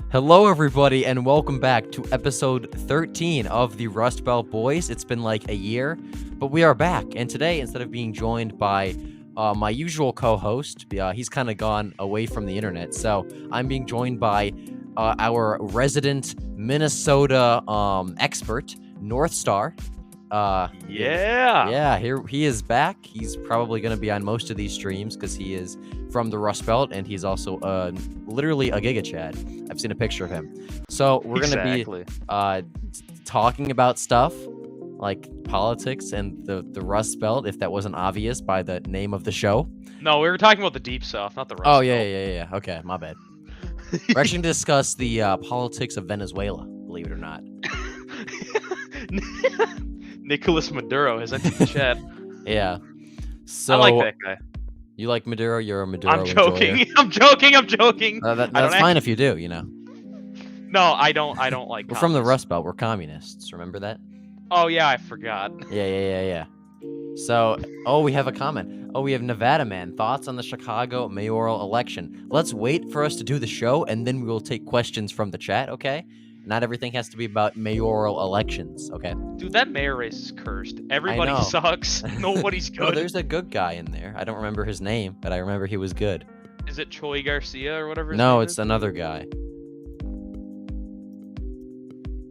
Hello, everybody, and welcome back to episode 13 of the Rust Belt Boys. It's been like a year, but we are back. And today, instead of being joined by my usual co-host, he's kind of gone away from the internet. So I'm being joined by our resident Minnesota expert, North Star. Yeah. Here he is back. He's probably going to be on most of these streams because he is from the Rust Belt, and he's also literally a Giga Chad. I've seen a picture of him. So we're going to be talking about stuff like politics and the Rust Belt, if that wasn't obvious by the name of the show. No, we were talking about the Deep South, not the Rust Oh, Belt. yeah. Okay, my bad. We're actually going to discuss the politics of Venezuela, believe it or not. Nicolas Maduro has entered the chat. Yeah. So I like that guy. You like Maduro? You're a Maduro I'm joking. enjoyer. I'm joking. That's fine if you do, you know. No, I don't like We're from the communists. Rust Belt. We're communists. Remember that? Oh, yeah, I forgot. Yeah. So, we have a comment. We have Nevada Man. Thoughts on the Chicago mayoral election? Let's wait for us to do the show, and then we will take questions from the chat, okay? Not everything has to be about mayoral elections, okay? Dude, that mayor race is cursed. Everybody know. sucks. Nobody's No, good. there's a good guy in there. I don't remember his name, but I remember he was good. Is it Choi Garcia or whatever his No, name it's is? another guy.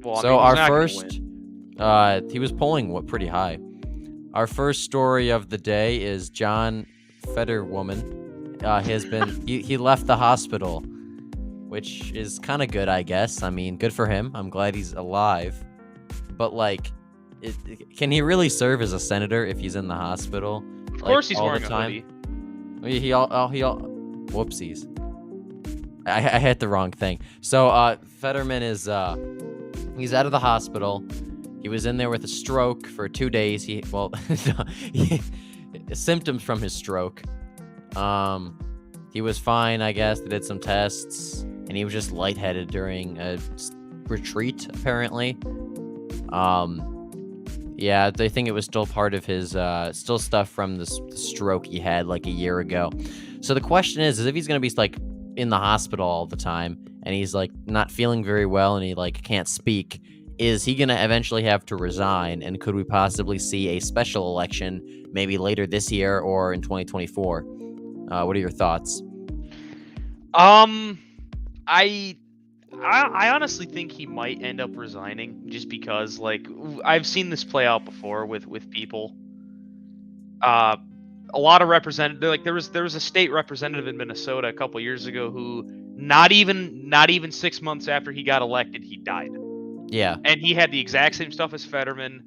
Well, I So mean, he's our not gonna first, win. he was polling pretty high. Our first story of the day is John Fetterwoman has been he left the hospital, which is kind of good, I guess. I mean, good for him. I'm glad he's alive. But like, can he really serve as a senator if he's in the hospital? Of course he's all wearing the a time? hoodie. Whoopsies. I hit the wrong thing. So Fetterman is he's out of the hospital. He was in there with a stroke for 2 days. Symptoms from his stroke. He was fine, I guess. They did some tests, and he was just lightheaded during a retreat, apparently. Yeah, they think it was still part of his, still stuff from the stroke he had like a year ago. So the question is if he's gonna be like in the hospital all the time, and he's like not feeling very well, and he like can't speak, is he gonna eventually have to resign? And could we possibly see a special election maybe later this year or in 2024? What are your thoughts? I honestly think he might end up resigning just because, like, I've seen this play out before with people. A lot of representative, like there was a state representative in Minnesota a couple years ago who not even 6 months after he got elected, he died. Yeah. And he had the exact same stuff as Fetterman.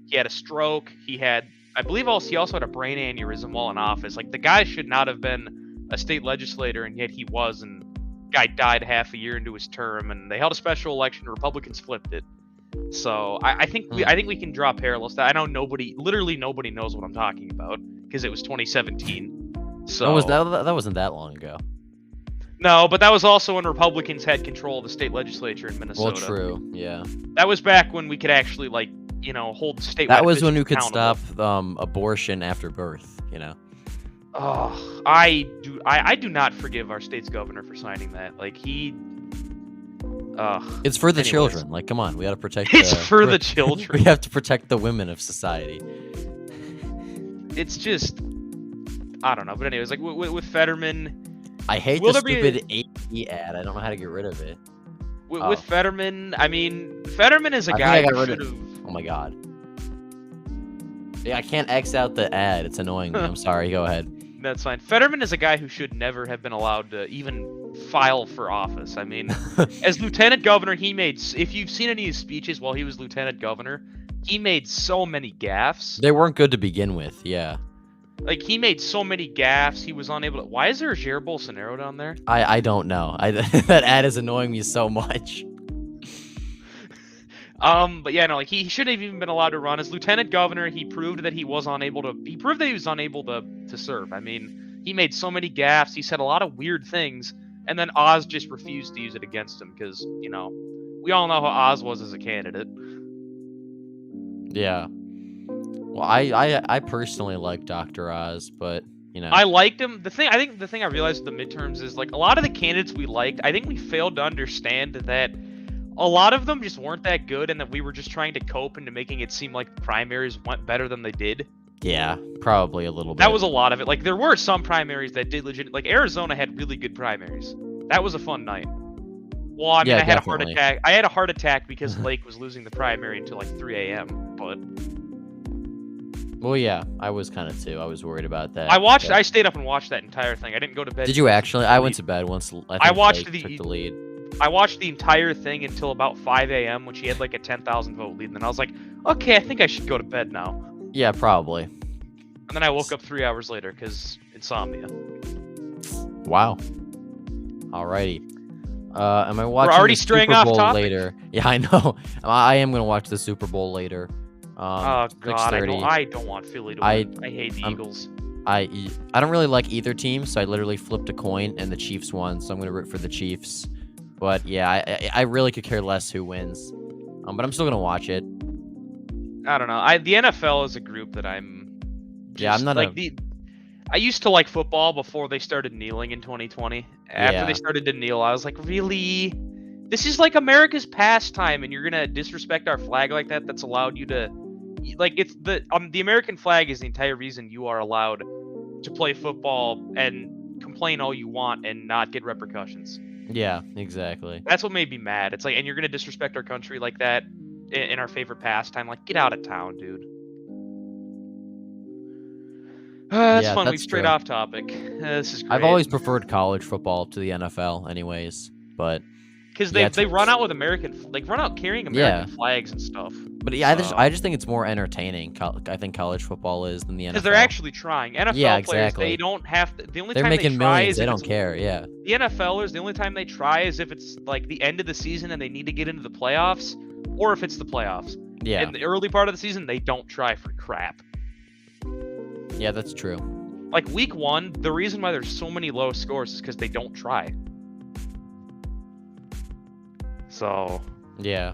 He had a stroke. I believe he also had a brain aneurysm while in office. Like, the guy should not have been a state legislator, and yet he was. And guy died half a year into his term, and they held a special election. Republicans flipped it. So I think we can draw parallels. I know literally nobody knows what I'm talking about because it was 2017. So that wasn't that long ago. No, but that was also when Republicans had control of the state legislature in Minnesota. Well, true. Yeah. That was back when we could actually, like, hold statewide. That was when you could accountable. stop abortion after birth, you know. Oh, I do not forgive our state's governor for signing that. Like, he. It's for the anyways. children. Like, come on, we got to protect. It's for the children. We have to protect the women of society. It's just, I don't know. But anyways, like with Fetterman. I hate the stupid AE ad. I don't know how to get rid of it. With Fetterman, I mean, Fetterman is a guy who should have. Oh my god. Yeah, I can't X out the ad. It's annoying me. I'm sorry. Go ahead. That's fine. Fetterman is a guy who should never have been allowed to even file for office. I mean, as lieutenant governor, if you've seen any of his speeches while he was lieutenant governor, he made so many gaffes. They weren't good to begin with, yeah. Like, he made so many gaffes, he was unable to... Why is there a Jair Bolsonaro down there? I don't know. That ad is annoying me so much. But yeah, no, like, he shouldn't have even been allowed to run. As lieutenant governor, he proved that he was unable to serve. I mean, he made so many gaffes, he said a lot of weird things, and then Oz just refused to use it against him, because, we all know how Oz was as a candidate. Yeah. Well, I personally like Dr. Oz, but, I liked him. I think the thing I realized with the midterms is like a lot of the candidates we liked. I think we failed to understand that a lot of them just weren't that good, and that we were just trying to cope into making it seem like the primaries went better than they did. Yeah, probably a little bit. That was a lot of it. Like there were some primaries that did legit. Like Arizona had really good primaries. That was a fun night. Well, I mean, Yeah, I had definitely. a heart attack. I had a heart attack because Lake was losing the primary until like 3 a.m. But Well, yeah, I was kind of too. I was worried about that. I stayed up and watched that entire thing. I didn't go to bed. Did you actually? I went to bed once. I think watched Blake took the lead. I watched the entire thing until about 5 a.m. when she had like a 10,000 vote lead, and then I was like, okay, I think I should go to bed now. Yeah, probably. And then I woke up 3 hours later because insomnia. Wow. Alrighty. Am I watching already the straying Super off Bowl topic. later? Yeah, I know. I am gonna watch the Super Bowl later. Oh God, 6:30. I don't want Philly to win. I hate the Eagles. I don't really like either team, so I literally flipped a coin and the Chiefs won, so I'm gonna root for the Chiefs. But yeah, I really could care less who wins. But I'm still gonna watch it. I don't know. The NFL is a group that I'm. Yeah, I'm not like I used to like football before they started kneeling in 2020. After they started to kneel, I was like, really? This is like America's pastime, and you're gonna disrespect our flag like that? That's allowed you to, like, it's the American flag is the entire reason you are allowed to play football and complain all you want and not get repercussions. Yeah, exactly. That's what made me mad. It's like, and you're gonna disrespect our country like that in our favorite pastime? Like, get out of town, dude. That's fun. We strayed off topic. This is great. I've always preferred college football to the NFL, anyways. But because they run out with run out carrying American flags and stuff. But yeah, I just think it's more entertaining. I think college football is than the NFL. Because they're actually trying. NFL players, they don't have to. The only they're time making they try millions. is they don't care. Yeah. The NFLers, the only time they try is if it's like the end of the season and they need to get into the playoffs, or if it's the playoffs. Yeah. In the early part of the season, they don't try for crap. Yeah, that's true. Like week 1, the reason why there's so many low scores is because they don't try. So. Yeah.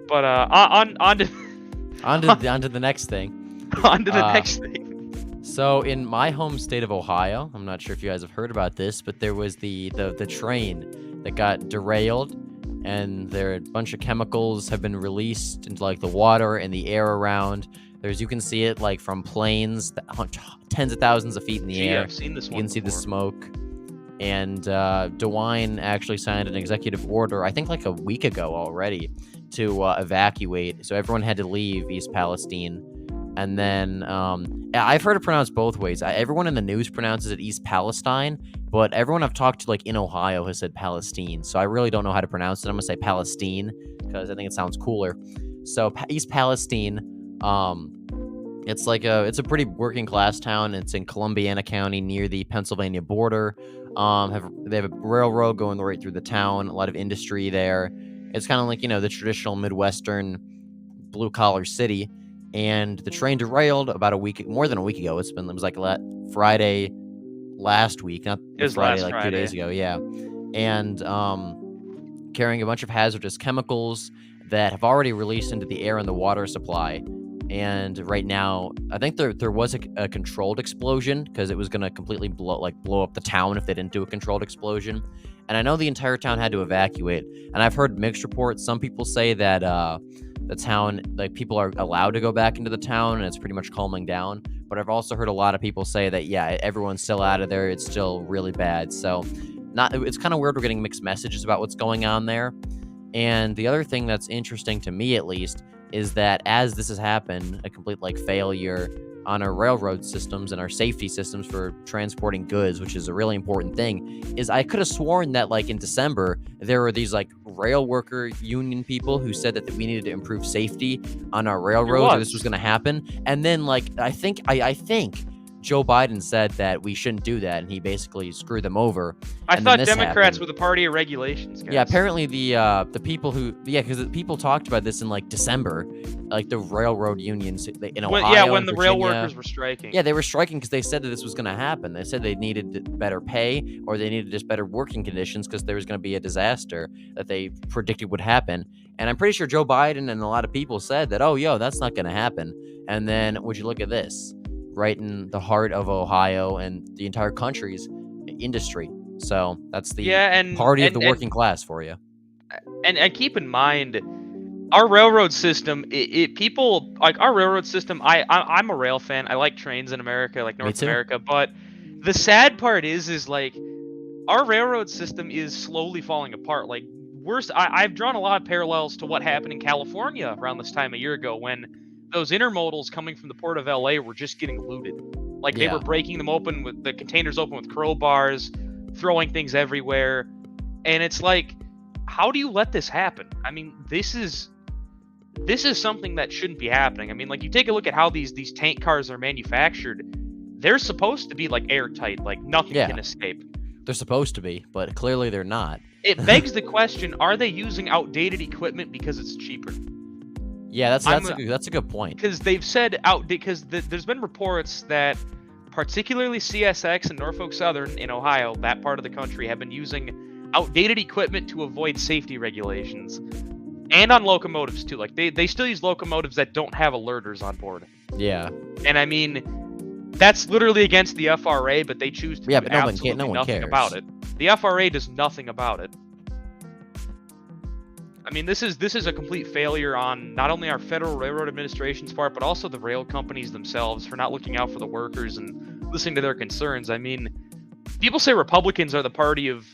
But on to on to the next thing. On to the next thing. So in my home state of Ohio, I'm not sure if you guys have heard about this, but there was the train that got derailed, and a bunch of chemicals have been released into like the water and the air around. You can see it like from planes, tens of thousands of feet in the air. I've seen this one. You can see the smoke. And DeWine actually signed an executive order, I think like a week ago already, to evacuate. So everyone had to leave East Palestine. And then I've heard it pronounced both ways. Everyone in the news pronounces it East Palestine, but everyone I've talked to like in Ohio has said Palestine. So I really don't know how to pronounce it. I'm going to say Palestine because I think it sounds cooler. So East Palestine, it's a pretty working class town. It's in Columbiana County near the Pennsylvania border. They have a railroad going right through the town, a lot of industry there. It's kind of like, the traditional Midwestern blue collar city. And the train derailed about more than a week ago. It was like Friday last week, not Friday, like 2 days ago. Yeah. And carrying a bunch of hazardous chemicals that have already released into the air and the water supply. And right now, I think there was a controlled explosion because it was going to completely blow up the town if they didn't do a controlled explosion. And I know the entire town had to evacuate. And I've heard mixed reports. Some people say that the town, like people are allowed to go back into the town and it's pretty much calming down. But I've also heard a lot of people say that, yeah, everyone's still out of there. It's still really bad. So it's kind of weird. We're getting mixed messages about what's going on there. And the other thing that's interesting to me, at least, is that as this has happened, a complete failure on our railroad systems and our safety systems for transporting goods, which is a really important thing, is I could have sworn that in December, there were these rail worker union people who said that we needed to improve safety on our railroads, or this was going to happen. And then I think Joe Biden said that we shouldn't do that, and he basically screwed them over. I thought Democrats were the party of regulations, guys. Yeah, apparently the people because the people talked about this in December, the railroad unions in Ohio. When the rail workers were striking. Yeah, they were striking because they said that this was going to happen. They said they needed better pay or they needed just better working conditions because there was going to be a disaster that they predicted would happen. And I'm pretty sure Joe Biden and a lot of people said that, that's not going to happen. And then would you look at this? right in the heart of Ohio and the entire country's industry. So that's the Yeah, and party of and the and working class for you. and keep in mind, our railroad system, people like our railroad system. I'm a rail fan. I like trains in America, like Me North too. America. But the sad part is like our railroad system is slowly falling apart. Like worse, I've drawn a lot of parallels to what happened in California around this time a year ago when those intermodals coming from the port of LA were just getting looted. Like they were Yeah. breaking them open with the containers open with crowbars, throwing things everywhere, and it's like, how do you let this happen? I mean, this is something that shouldn't be happening. I mean, like you take a look at how these tank cars are manufactured. They're supposed to be like airtight, like nothing Yeah. can escape. They're supposed to be, but clearly they're not. It begs the question: are they using outdated equipment because it's cheaper? Yeah, that's I'm that's a good point. Because they've said there's been reports that particularly CSX and Norfolk Southern in Ohio, that part of the country, have been using outdated equipment to avoid safety regulations, and on locomotives too. Like they still use locomotives that don't have alerters on board. Yeah. And I mean, that's literally against the FRA, but they choose to Yeah, do but no one absolutely cares. nothing about it. The FRA does nothing about it. I mean, this is a complete failure on not only our Federal Railroad Administration's part, but also the rail companies themselves for not looking out for the workers and listening to their concerns. I mean, people say Republicans are the party of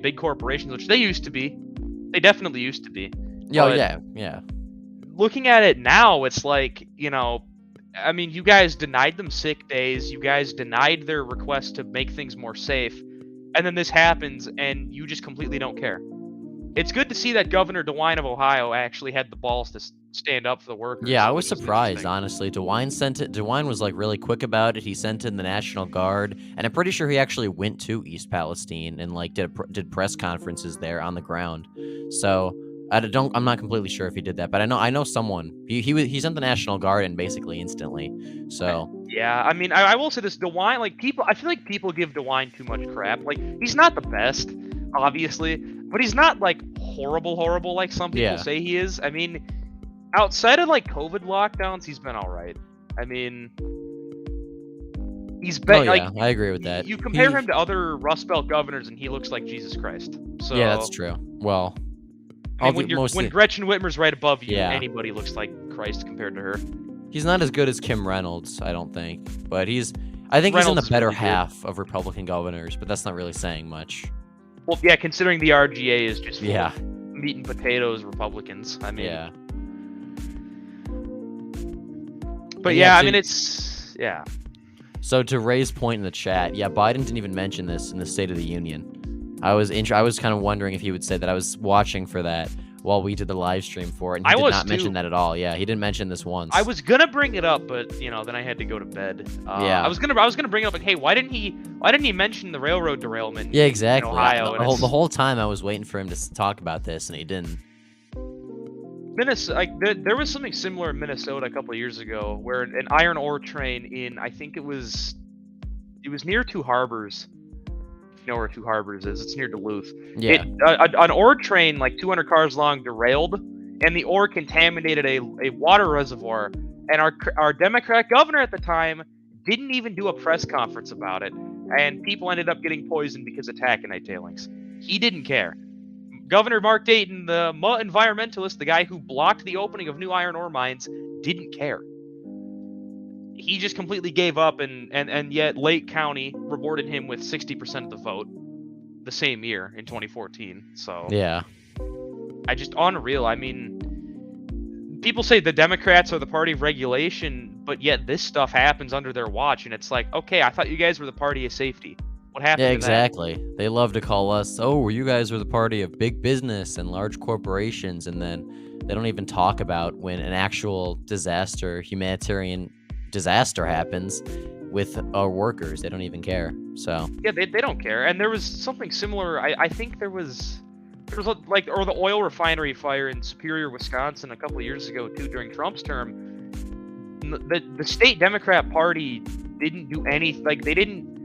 big corporations, which they used to be. They definitely used to be. Yeah, But yeah. looking at it now, it's like, I mean, you guys denied them sick days. You guys denied their request to make things more safe. And then this happens, and you just completely don't care. It's good to see that Governor DeWine of Ohio actually had the balls to stand up for the workers. Yeah, I was which is surprised, interesting. honestly. DeWine was like really quick about it. He sent in the National Guard, and I'm pretty sure he actually went to East Palestine and like did press conferences there on the ground. So I'm not completely sure if he did that, but I know someone. He sent the National Guard in basically instantly. So Yeah, I mean, I will say this: DeWine, like I feel like people give DeWine too much crap. Like he's not the best, obviously, but he's not like horrible like some people Yeah. say he is. I mean, outside of like COVID lockdowns, he's been all right. I mean, he's been yeah, I agree with that. You compare him to other Rust Belt governors, and he looks like Jesus Christ. So Yeah, that's true. Well, I mean, when Gretchen Whitmer's right above you, Yeah. anybody looks like Christ compared to her. he's not as good as Kim Reynolds, I don't think, but I think he's in Reynolds the is better really good. half of Republican governors, but that's not really saying much. Well, yeah, considering the RGA is just full Yeah. of meat and potatoes Republicans. I mean, Yeah. but Yeah, yeah, I to- mean, it's yeah. So to Ray's point in the chat, yeah, Biden didn't even mention this in the State of the Union. I was kind of wondering if he would say that. I was watching for that while we did the live stream for it, and he I did was not too. mention that at all. Yeah, he didn't mention this once. I was gonna bring it up, but then I had to go to bed. Yeah. I was gonna bring it up like, hey, why didn't he mention the railroad derailment? Yeah, exactly. Ohio, and the it's- whole time I was waiting for him to talk about this, and he didn't. Minnesota, like there was something similar in Minnesota a couple of years ago, where an iron ore train in, I think it was near Two Harbors. If you know where Two Harbors is, it's near Duluth. Yeah. An ore train like 200 cars long derailed, and the ore contaminated a water reservoir. And our Democrat governor at the time didn't even do a press conference about it, and people ended up getting poisoned because of taconite tailings. He didn't care. Governor Mark Dayton, the environmentalist, the guy who blocked the opening of new iron ore mines, didn't care. He just completely gave up, and yet Lake County rewarded him with 60% of the vote the same year in 2014. So Yeah. I just unreal. I mean, people say the Democrats are the party of regulation, but yet this stuff happens under their watch, and it's like, okay, I thought you guys were the party of safety. What happened? Yeah, to exactly. They love to call us, oh, you guys are the party of big business and large corporations, and then they don't even talk about when an actual disaster, humanitarian disaster happens with our workers. They don't even care. So that? Yeah, they don't care. And there was something similar. I think there was like the oil refinery fire in Superior, Wisconsin, a couple of years ago too, during Trump's term. The state Democrat Party didn't do anything. Like they didn't.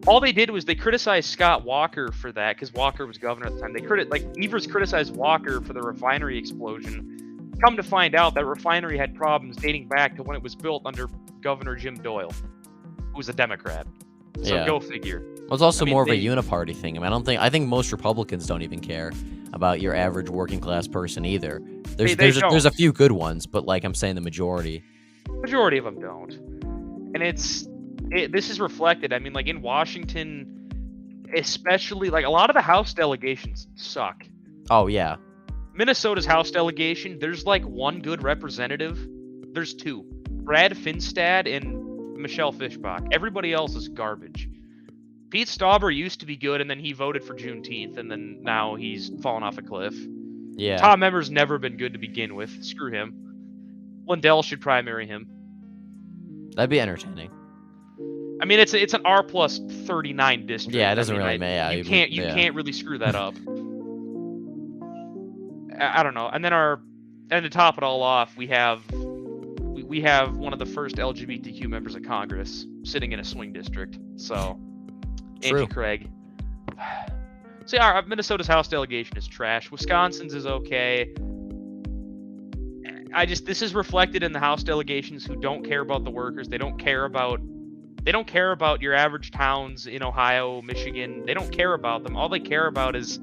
All they did was they criticized Scott Walker for that, because Walker was governor at the time. Evers criticized Walker for the refinery explosion, Come to find out, that refinery had problems dating back to when it was built under Governor Jim Doyle, who was a Democrat. So Yeah. go figure. Well, it's also I mean, more of a they- uniparty thing. I think most Republicans don't even care about your average working class person either. They There's a don't. few good ones, but like I'm saying, the majority. Majority of them don't. And this is reflected. I mean, like in Washington, especially, like a lot of the House delegations suck. Oh yeah, Minnesota's House delegation, there's like one good representative. There's two. Brad Finstad and Michelle Fishbach. Everybody else is garbage. Pete Stauber used to be good, and then he voted for Juneteenth, and then now he's fallen off a cliff. yeah. Tom Emmer's never been good to begin with. Screw him. Lindell should primary him. That'd be entertaining. I mean, it's an R plus 39 district. Yeah, it doesn't I mean, really matter. You Yeah. can't really screw that up. I don't know. And then to top it all off, we have one of the first LGBTQ members of Congress sitting in a swing district. So, True. Angie Craig. So yeah, our Minnesota's House delegation is trash. Wisconsin's is okay. This is reflected in the House delegations who don't care about the workers. They don't care about your average towns in Ohio, Michigan. They don't care about them. All they care about is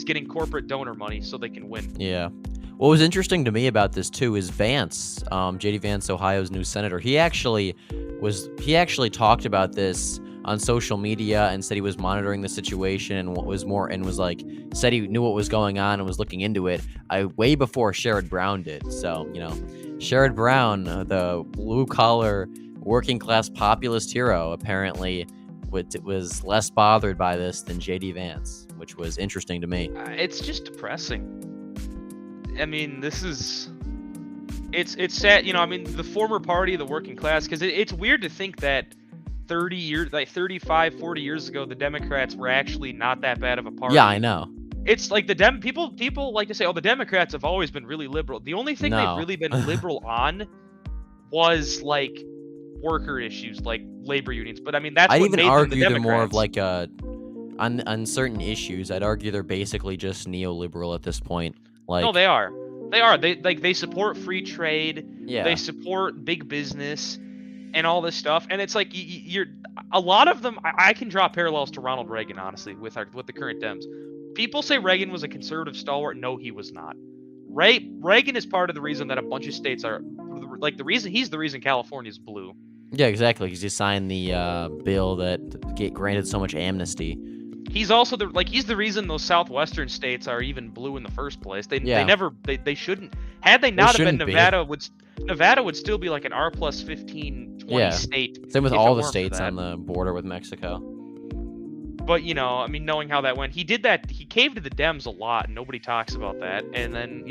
getting corporate donor money so they can win. Yeah. What was interesting to me about this too is Vance, J.D. Vance, Ohio's new senator. He actually talked about this on social media and said he was monitoring the situation and said he knew what was going on and was looking into it way before Sherrod Brown did. So, Sherrod Brown, the blue collar working class populist hero, apparently was less bothered by this than J.D. Vance, which was interesting to me. It's just depressing. I mean, it's sad, I mean, the former party of the working class, because it's weird to think that 35, 40 years ago, the Democrats were actually not that bad of a party. Yeah, I know. It's like people like to say, oh, the Democrats have always been really liberal. The only thing No. they've really been liberal on was like worker issues, like labor unions. But I mean, that's I'd what even made them argue the they're more of Democrats. like on certain issues. I'd argue they're basically just neoliberal at this point. Like, No, they are. They are. They support free trade. yeah, They support big business and all this stuff. And it's like you're a lot of them. I can draw parallels to Ronald Reagan, honestly, with the current Dems. People say Reagan was a conservative stalwart. No, he was not. Reagan is part of the reason that a bunch of states are like he's the reason California's blue. yeah, exactly. Because he signed the bill that granted so much amnesty. He's also he's the reason those southwestern states are even blue in the first place. They shouldn't. Had they not have been, shouldn't be. Nevada would still be like an R plus 15, 20 Yeah. state. Same with if it all the weren't for states that. on the border with Mexico. But I mean, knowing how that went, he did that. He caved to the Dems a lot, and nobody talks about that. And then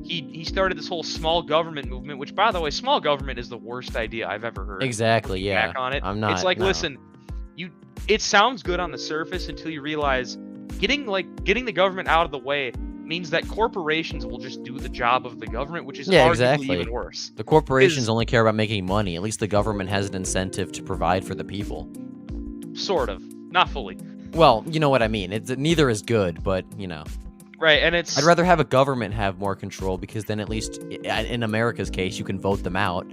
he started this whole small government movement, which, by the way, small government is the worst idea I've ever heard. Exactly. Looking Yeah. back on it, I'm not. It's like, no. listen, it sounds good on the surface until you realize getting the government out of the way means that corporations will just do the job of the government, which is Yeah, arguably exactly. even worse. The corporations only care about making money. At least the government has an incentive to provide for the people. Sort of, not fully. Well, you know what I mean. Neither is good, but Right, and it's I'd rather have a government have more control because then at least in America's case, you can vote them out.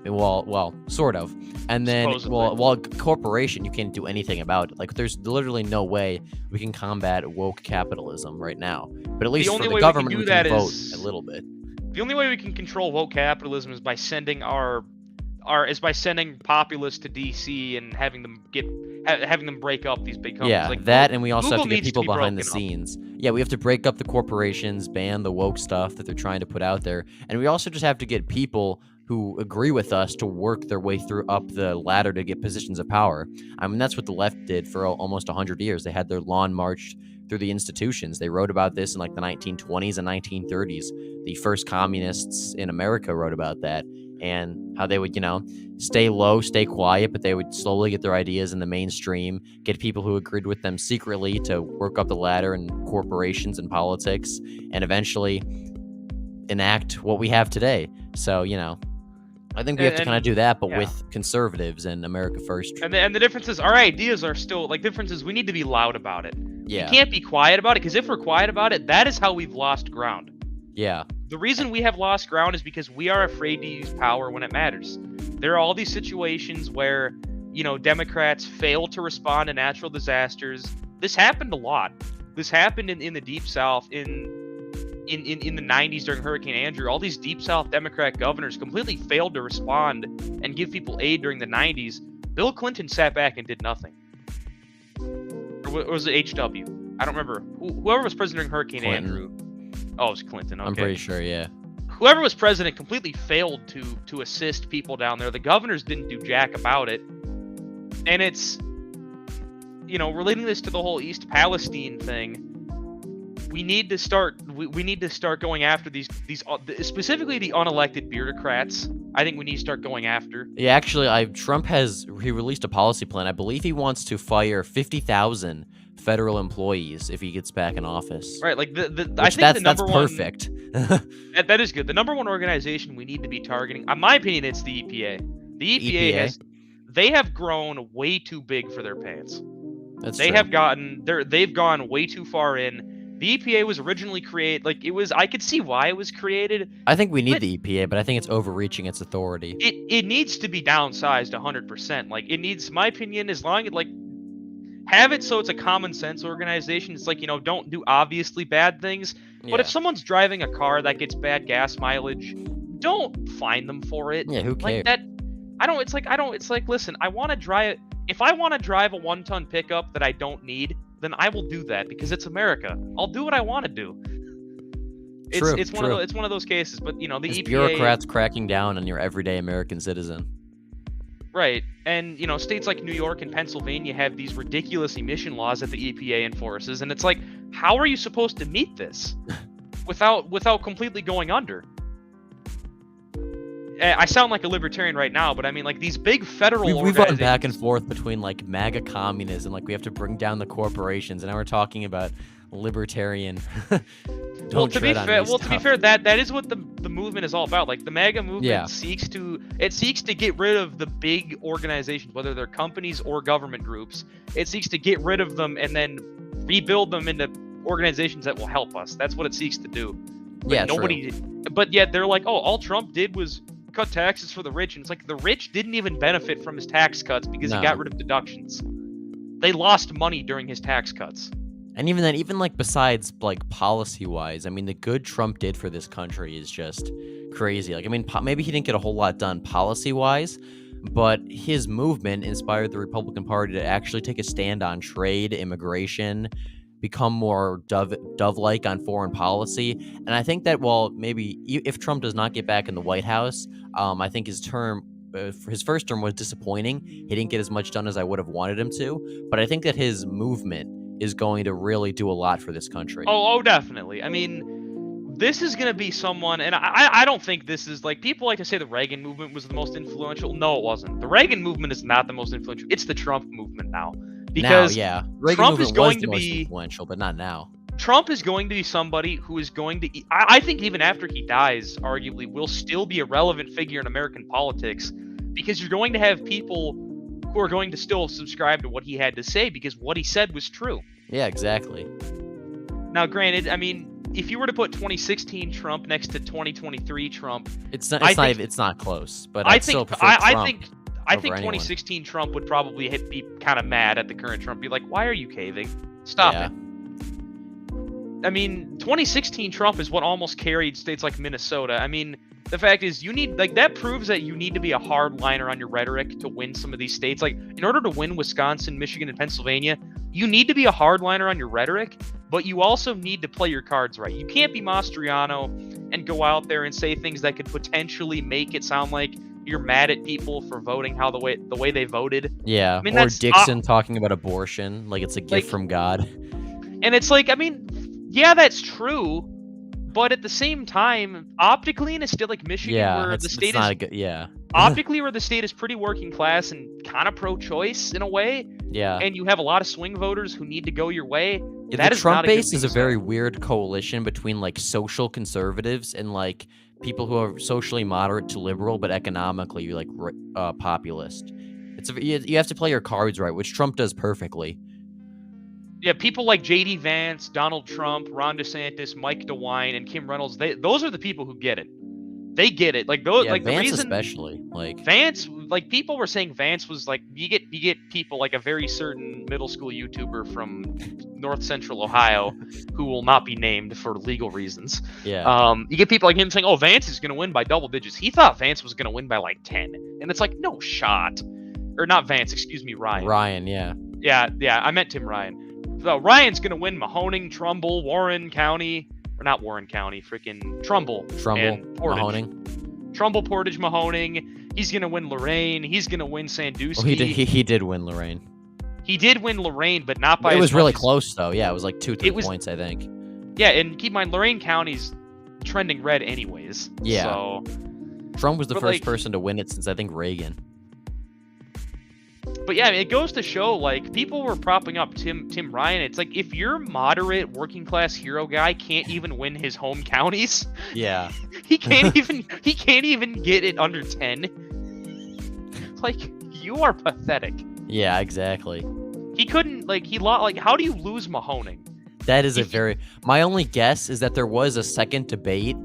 Well, sort of. And then, Supposedly. corporation, you can't do anything about it. Like, there's literally no way we can combat woke capitalism right now. But at least only for way the we can government, do we that can vote is- a little bit. the only way we can control woke capitalism is by sending sending populists to DC and having them break up these big companies. Yeah, like that, and we also Google have to get needs to people be behind the broken up. scenes. Yeah, we have to break up the corporations, ban the woke stuff that they're trying to put out there, and we also just have to get people who agree with us to work their way up the ladder to get positions of power. I mean, that's what the left did for almost 100 years. They had their lawn marched through the institutions. They wrote about this in like the 1920s and 1930s. The first communists in America wrote about that and how they would, stay low, stay quiet, but they would slowly get their ideas in the mainstream, get people who agreed with them secretly to work up the ladder in corporations and politics, and eventually enact what we have today. So, I think we have to kind of do that, but yeah. with conservatives and America First. And the difference is our ideas are still we need to be loud about it. Yeah. We can't be quiet about it, because if we're quiet about it, that is how we've lost ground. Yeah. The reason we have lost ground is because we are afraid to use power when it matters. There are all these situations where, Democrats fail to respond to natural disasters. This happened a lot. This happened in the Deep South in the 90s during Hurricane Andrew. All these Deep South Democrat governors completely failed to respond and give people aid during the 90s. Bill Clinton sat back and did nothing. Or was it H.W.? I don't remember. Whoever was president during Hurricane Clinton. Andrew. Oh, it was Clinton. Okay. I'm pretty sure, yeah. Whoever was president completely failed to assist people down there. The governors didn't do jack about it. And it's, relating this to the whole East Palestine thing, we need to start going after these specifically the unelected bureaucrats. I think we need to start going after. Yeah, actually, Trump he released a policy plan. I believe he wants to fire 50,000 federal employees if he gets back in office. Right, like I think that's perfect. That is good. The number one organization we need to be targeting, in my opinion, it's the EPA. The EPA they have grown way too big for their pants. They've gone way too far in. The EPA was originally created, I could see why it was created. I think we need the EPA, but I think it's overreaching its authority. It needs to be downsized 100%. It needs, my opinion, as long as, have it so it's a common sense organization. It's don't do obviously bad things. But if someone's driving a car that gets bad gas mileage, don't fine them for it. Yeah, who cares? Listen, if I want to drive a 1-ton pickup that I don't need, then I will do that because it's America. I'll do what I want to do. It's one of those cases, but the it's EPA, bureaucrats cracking down on your everyday American citizen. Right. And states like New York and Pennsylvania have these ridiculous emission laws that the EPA enforces, and it's like, how are you supposed to meet this without completely going under? I sound like a libertarian right now, but I mean, these big federal We've gone back and forth between MAGA communism, we have to bring down the corporations, and now we're talking about libertarian. To be fair, that is what the movement is all about. The MAGA movement seeks to get rid of the big organizations, whether they're companies or government groups. It seeks to get rid of them and then rebuild them into organizations that will help us. That's what it seeks to do. But yet they're like, oh, all Trump did was cut taxes for the rich, and it's the rich didn't even benefit from his tax cuts because he got rid of deductions. They lost money during his tax cuts. And even then, besides policy wise, I mean, the good Trump did for this country is just crazy. Maybe he didn't get a whole lot done policy wise, but his movement inspired the Republican Party to actually take a stand on trade, immigration, become more dove-like on foreign policy. And I think that maybe if Trump does not get back in the White House, I think his first term was disappointing. He didn't get as much done as I would have wanted him to. But I think that his movement is going to really do a lot for this country. Oh, definitely. I mean, this is going to be someone, and I don't think this is people like to say the Reagan movement was the most influential. No, it wasn't. The Reagan movement is not the most influential. It's the Trump movement now. Because Reagan Trump is going to be influential, but not now. Trump is going to be somebody who is going to, I think even after he dies, arguably, will still be a relevant figure in American politics, because you're going to have people who are going to still subscribe to what he had to say because what he said was true. Yeah, exactly. Now, granted, I mean, if you were to put 2016 Trump next to 2023 Trump, it's not close. But I think 2016 Trump would probably be kind of mad at the current Trump. Be like, why are you caving? Stop it. I mean, 2016 Trump is what almost carried states like Minnesota. I mean, the fact is, you need that proves that you need to be a hardliner on your rhetoric to win some of these states. In order to win Wisconsin, Michigan, and Pennsylvania, you need to be a hardliner on your rhetoric, but you also need to play your cards right. You can't be Mastriano and go out there and say things that could potentially make it sound like you're mad at people for voting the way they voted. Yeah, I mean, or Dixon talking about abortion like it's a gift from God. And it's yeah, that's true, but at the same time, optically in a state like Michigan, where the state is optically where the state is pretty working class and kind of pro-choice in a way, and you have a lot of swing voters who need to go your way. The Trump base is a very weird coalition between social conservatives and people who are socially moderate to liberal, but economically populist. You have to play your cards right, which Trump does perfectly. Yeah, people like J.D. Vance, Donald Trump, Ron DeSantis, Mike DeWine, and Kim Reynolds. Those are the people who get it. They get it. Like those, Yeah, like the Vance reason especially. Like, Vance, like people were saying Vance was like you get people like a very certain middle school YouTuber from North Central Ohio who will not be named for legal reasons. yeah, You get people like him saying, "Oh, Vance is going to win by double digits." He thought Vance was going to win by like 10, and it's like no shot. Or not Vance, excuse me, Ryan. Ryan, yeah. Yeah, I meant Tim Ryan. So Ryan's going to win Mahoning, Trumbull, Warren County, or not Warren County, freaking Trumbull, and Portage. Mahoning. Trumbull, Portage, Mahoning. He's gonna win Lorain. He's gonna win Sandusky. Well, he did win Lorain. He did win Lorain, but not by. It as was really much as- close though. Yeah, it was like 2-3 points, I think. Yeah, and keep in mind Lorain County's trending red anyways. Yeah. So, Trump was the But, first like- person to win it since I think Reagan. but yeah, I mean, it goes to show like people were propping up Tim Ryan. It's like if your moderate working class hero guy can't even win his home counties, Yeah. he can't even get it under 10. Like you are pathetic. Yeah, exactly. He couldn't he lost. Like how do you lose Mahoning? That is a If- very. My only guess is that there was a second debate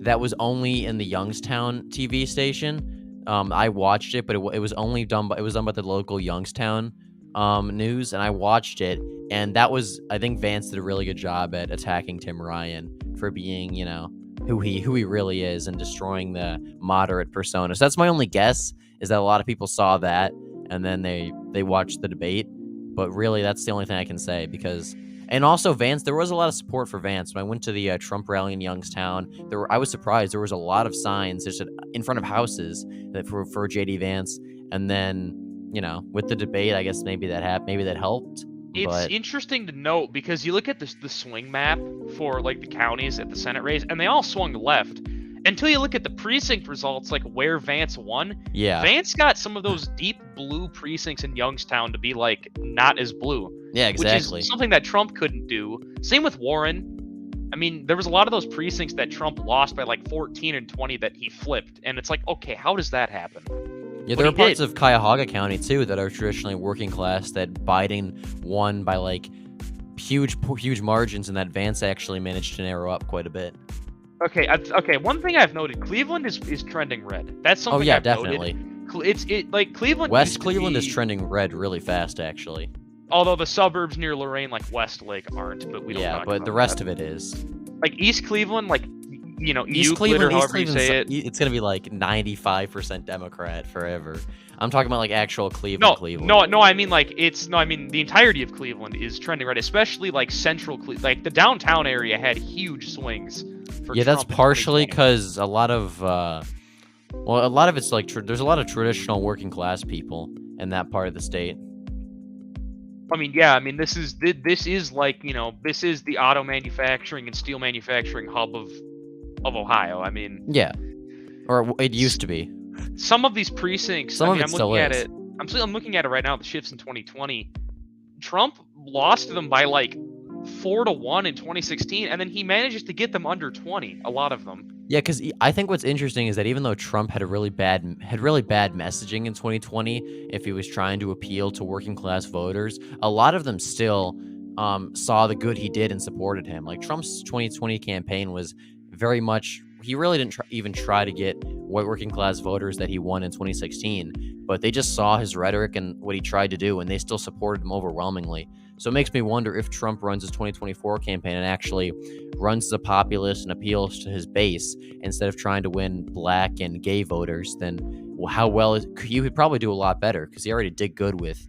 that was only in the Youngstown TV station. I watched it, but it was only done by the local Youngstown news, and I watched it, and that was, I think Vance did a really good job at attacking Tim Ryan for being, who he really is and destroying the moderate persona. So that's my only guess, is that a lot of people saw that and then they watched the debate, but really that's the only thing I can say because. And also Vance, there was a lot of support for Vance. When I went to the Trump rally in Youngstown, I was surprised. There was a lot of signs just in front of houses that for JD Vance. And then, with the debate, I guess maybe that happened. Maybe that helped. It's But interesting to note because you look at the swing map for like the counties at the Senate race, and they all swung left until you look at the precinct results, like where Vance won. yeah, Vance got some of those deep blue precincts in Youngstown to be like not as blue, yeah, exactly. which is something that Trump couldn't do. Same with Warren. I mean, there was a lot of those precincts that Trump lost by like 14 and 20 that he flipped, and it's like, okay, how does that happen? Yeah, But there are he parts did. of Cuyahoga County too that are traditionally working class that Biden won by like huge margins, and that Vance actually managed to narrow up quite a bit. Okay, okay. One thing I've noted: Cleveland is trending red. That's something. Oh yeah, I've definitely. Noted. Like Cleveland. West used to Cleveland is be- trending red really fast, actually. Although the suburbs near Lorain, like Westlake, aren't, but we don't. Yeah, talk but about the rest that. of it is. Like East Cleveland, like East Euclid or Cleveland, however you say it. it's gonna be like 95% Democrat forever. I'm talking about like actual Cleveland. No. I mean the entirety of Cleveland is trending red, especially like central Cleveland. Like the downtown area had huge swings. For Yeah, that's Trump in partially 2020. because a lot of it's like there's a lot of traditional working class people in that part of the state. I mean, yeah. I mean, this is like this is the auto manufacturing and steel manufacturing hub of Ohio. I mean, Yeah, or it used to be. some of these precincts. Some I of mean, it I'm still looking at is. it. I'm looking at it right now. The shifts in 2020. Trump lost them by like 4-1 in 2016, and then he manages to get them under 20. A lot of them. Yeah, because I think what's interesting is that even though Trump had really bad messaging in 2020, if he was trying to appeal to working class voters, a lot of them still saw the good he did and supported him. Like Trump's 2020 campaign was very much, he really didn't even try to get white working class voters that he won in 2016, but they just saw his rhetoric and what he tried to do, and they still supported him overwhelmingly. So it makes me wonder if Trump runs his 2024 campaign and actually runs as a populist and appeals to his base instead of trying to win black and gay voters, then he would probably do a lot better because he already did good with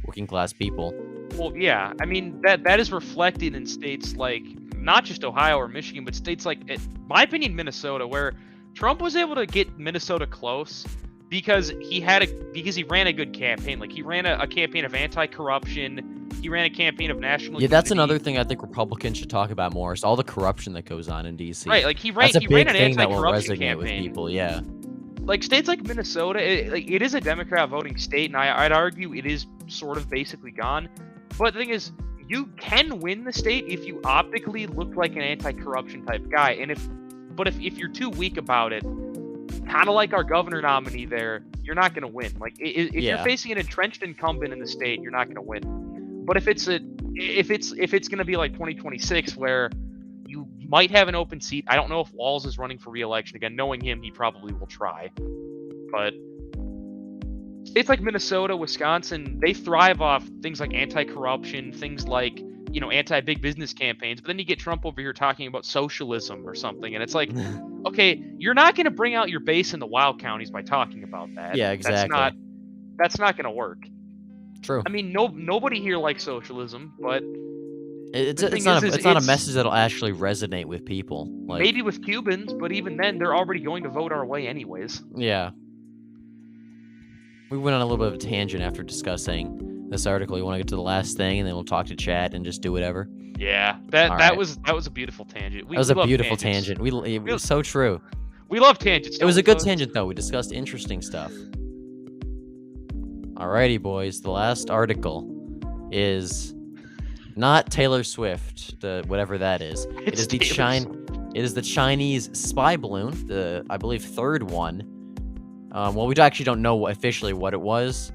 working class people. Well, yeah. I mean, that is reflected in states like not just Ohio or Michigan, but states like, in my opinion, Minnesota, where Trump was able to get Minnesota close because he ran a good campaign. Like he ran a campaign of anti-corruption. He ran a campaign of national. Yeah, that's unity. another thing I think Republicans should talk about more. Is all the corruption that goes on in DC. Right, like he ran That's a big an thing that will anti-corruption resonate with campaign. people. Yeah. Like states like Minnesota, it is a Democrat voting state, and I'd argue it is sort of basically gone. But the thing is, you can win the state if you optically look like an anti-corruption type guy, and if you're too weak about it, kind of like our governor nominee there, you're not going to win. Like if Yeah. you're facing an entrenched incumbent in the state, you're not going to win. But if it's gonna be like 2026 where you might have an open seat, I don't know if Walz is running for re-election again. Knowing him, he probably will try. But states like Minnesota, Wisconsin, they thrive off things like anti-corruption, things like, anti-big business campaigns. But then you get Trump over here talking about socialism or something, and it's like, okay, you're not going to bring out your base in the wild counties by talking about that. Yeah, exactly. That's not going to work. True. I mean, nobody here likes socialism, but it's not a message that'll actually resonate with people. Like, maybe with Cubans, but even then, they're already going to vote our way anyways. Yeah. We went on a little bit of a tangent after discussing this article. You want to get to the last thing, and then we'll talk to chat and just do whatever. Yeah, that was a beautiful tangent. That was a beautiful tangent. It was so true. We love tangents. It was a good tangent, though. We discussed interesting stuff. Alrighty, boys. The last article is not Taylor Swift, whatever that is. It is the Chinese spy balloon, I believe third one. Well, we actually don't know officially what it was.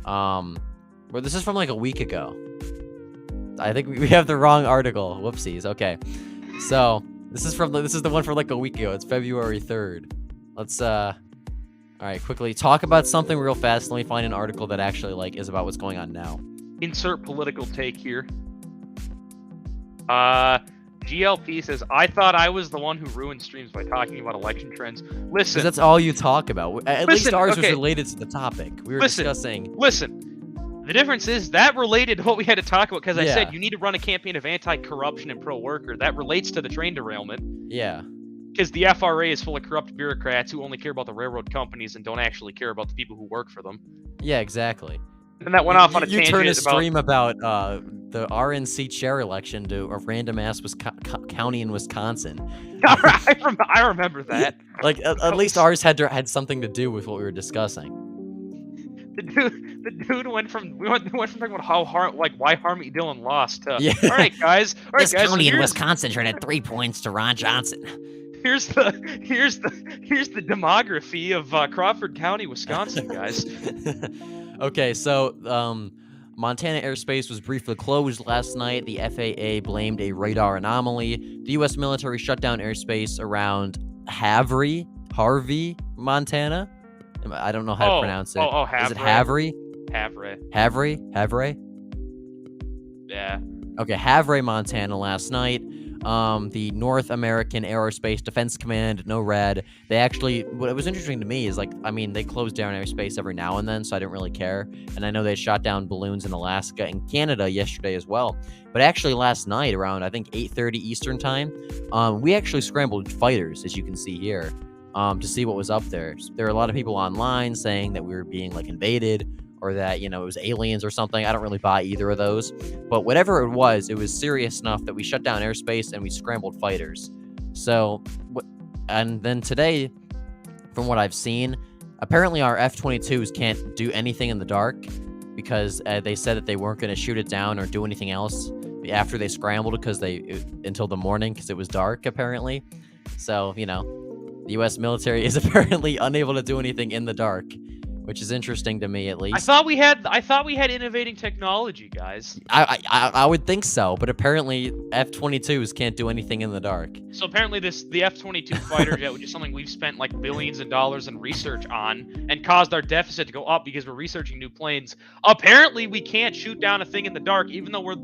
But this is from like a week ago. I think we have the wrong article. Whoopsies. Okay. So this is the one from like a week ago. It's February 3rd. Let's all right, quickly talk about something real fast. Let me find an article that actually is about what's going on now. Insert political take here. GLP says, I thought I was the one who ruined streams by talking about election trends. Listen. That's all you talk about. At least ours was related to the topic. We were discussing. Listen. The difference is that related to what we had to talk about, because I said you need to run a campaign of anti-corruption and pro-worker. That relates to the train derailment. Yeah. Because the FRA is full of corrupt bureaucrats who only care about the railroad companies and don't actually care about the people who work for them. Yeah, exactly. And that went off on a tangent. You turned a stream about the RNC chair election to a random ass county in Wisconsin. I remember that. At least ours had something to do with what we were discussing. The dude went from talking about why Harmony Dillon lost to all right guys. This county in Wisconsin traded 3 points to Ron Johnson. Here's the demography of Crawford County, Wisconsin, guys. Okay, so Montana airspace was briefly closed last night. The FAA blamed a radar anomaly. The U.S. military shut down airspace around Harvey, Montana. I don't know how to pronounce it. Havre. Is it Havre? Havre? Yeah. Okay, Havre, Montana last night. The North American Aerospace Defense Command, NORAD, they actually, what was interesting to me is they close down airspace every now and then, so I didn't really care. And I know they shot down balloons in Alaska and Canada yesterday as well. But actually last night around, I think 8:30 Eastern time, we actually scrambled fighters, as you can see here, to see what was up there. So there are a lot of people online saying that we were being invaded, or that, it was aliens or something. I don't really buy either of those. But whatever it was serious enough that we shut down airspace and we scrambled fighters. So, and then today, from what I've seen, apparently our F-22s can't do anything in the dark because they said that they weren't going to shoot it down or do anything else after they scrambled until the morning because it was dark, apparently. So, the U.S. military is apparently unable to do anything in the dark, which is interesting to me, at least. I thought we had innovating technology, guys. I would think so, but apparently F-22s can't do anything in the dark. So apparently the F-22 fighter jet, which is something we've spent billions of dollars in research on, and caused our deficit to go up because we're researching new planes. Apparently we can't shoot down a thing in the dark, even though we're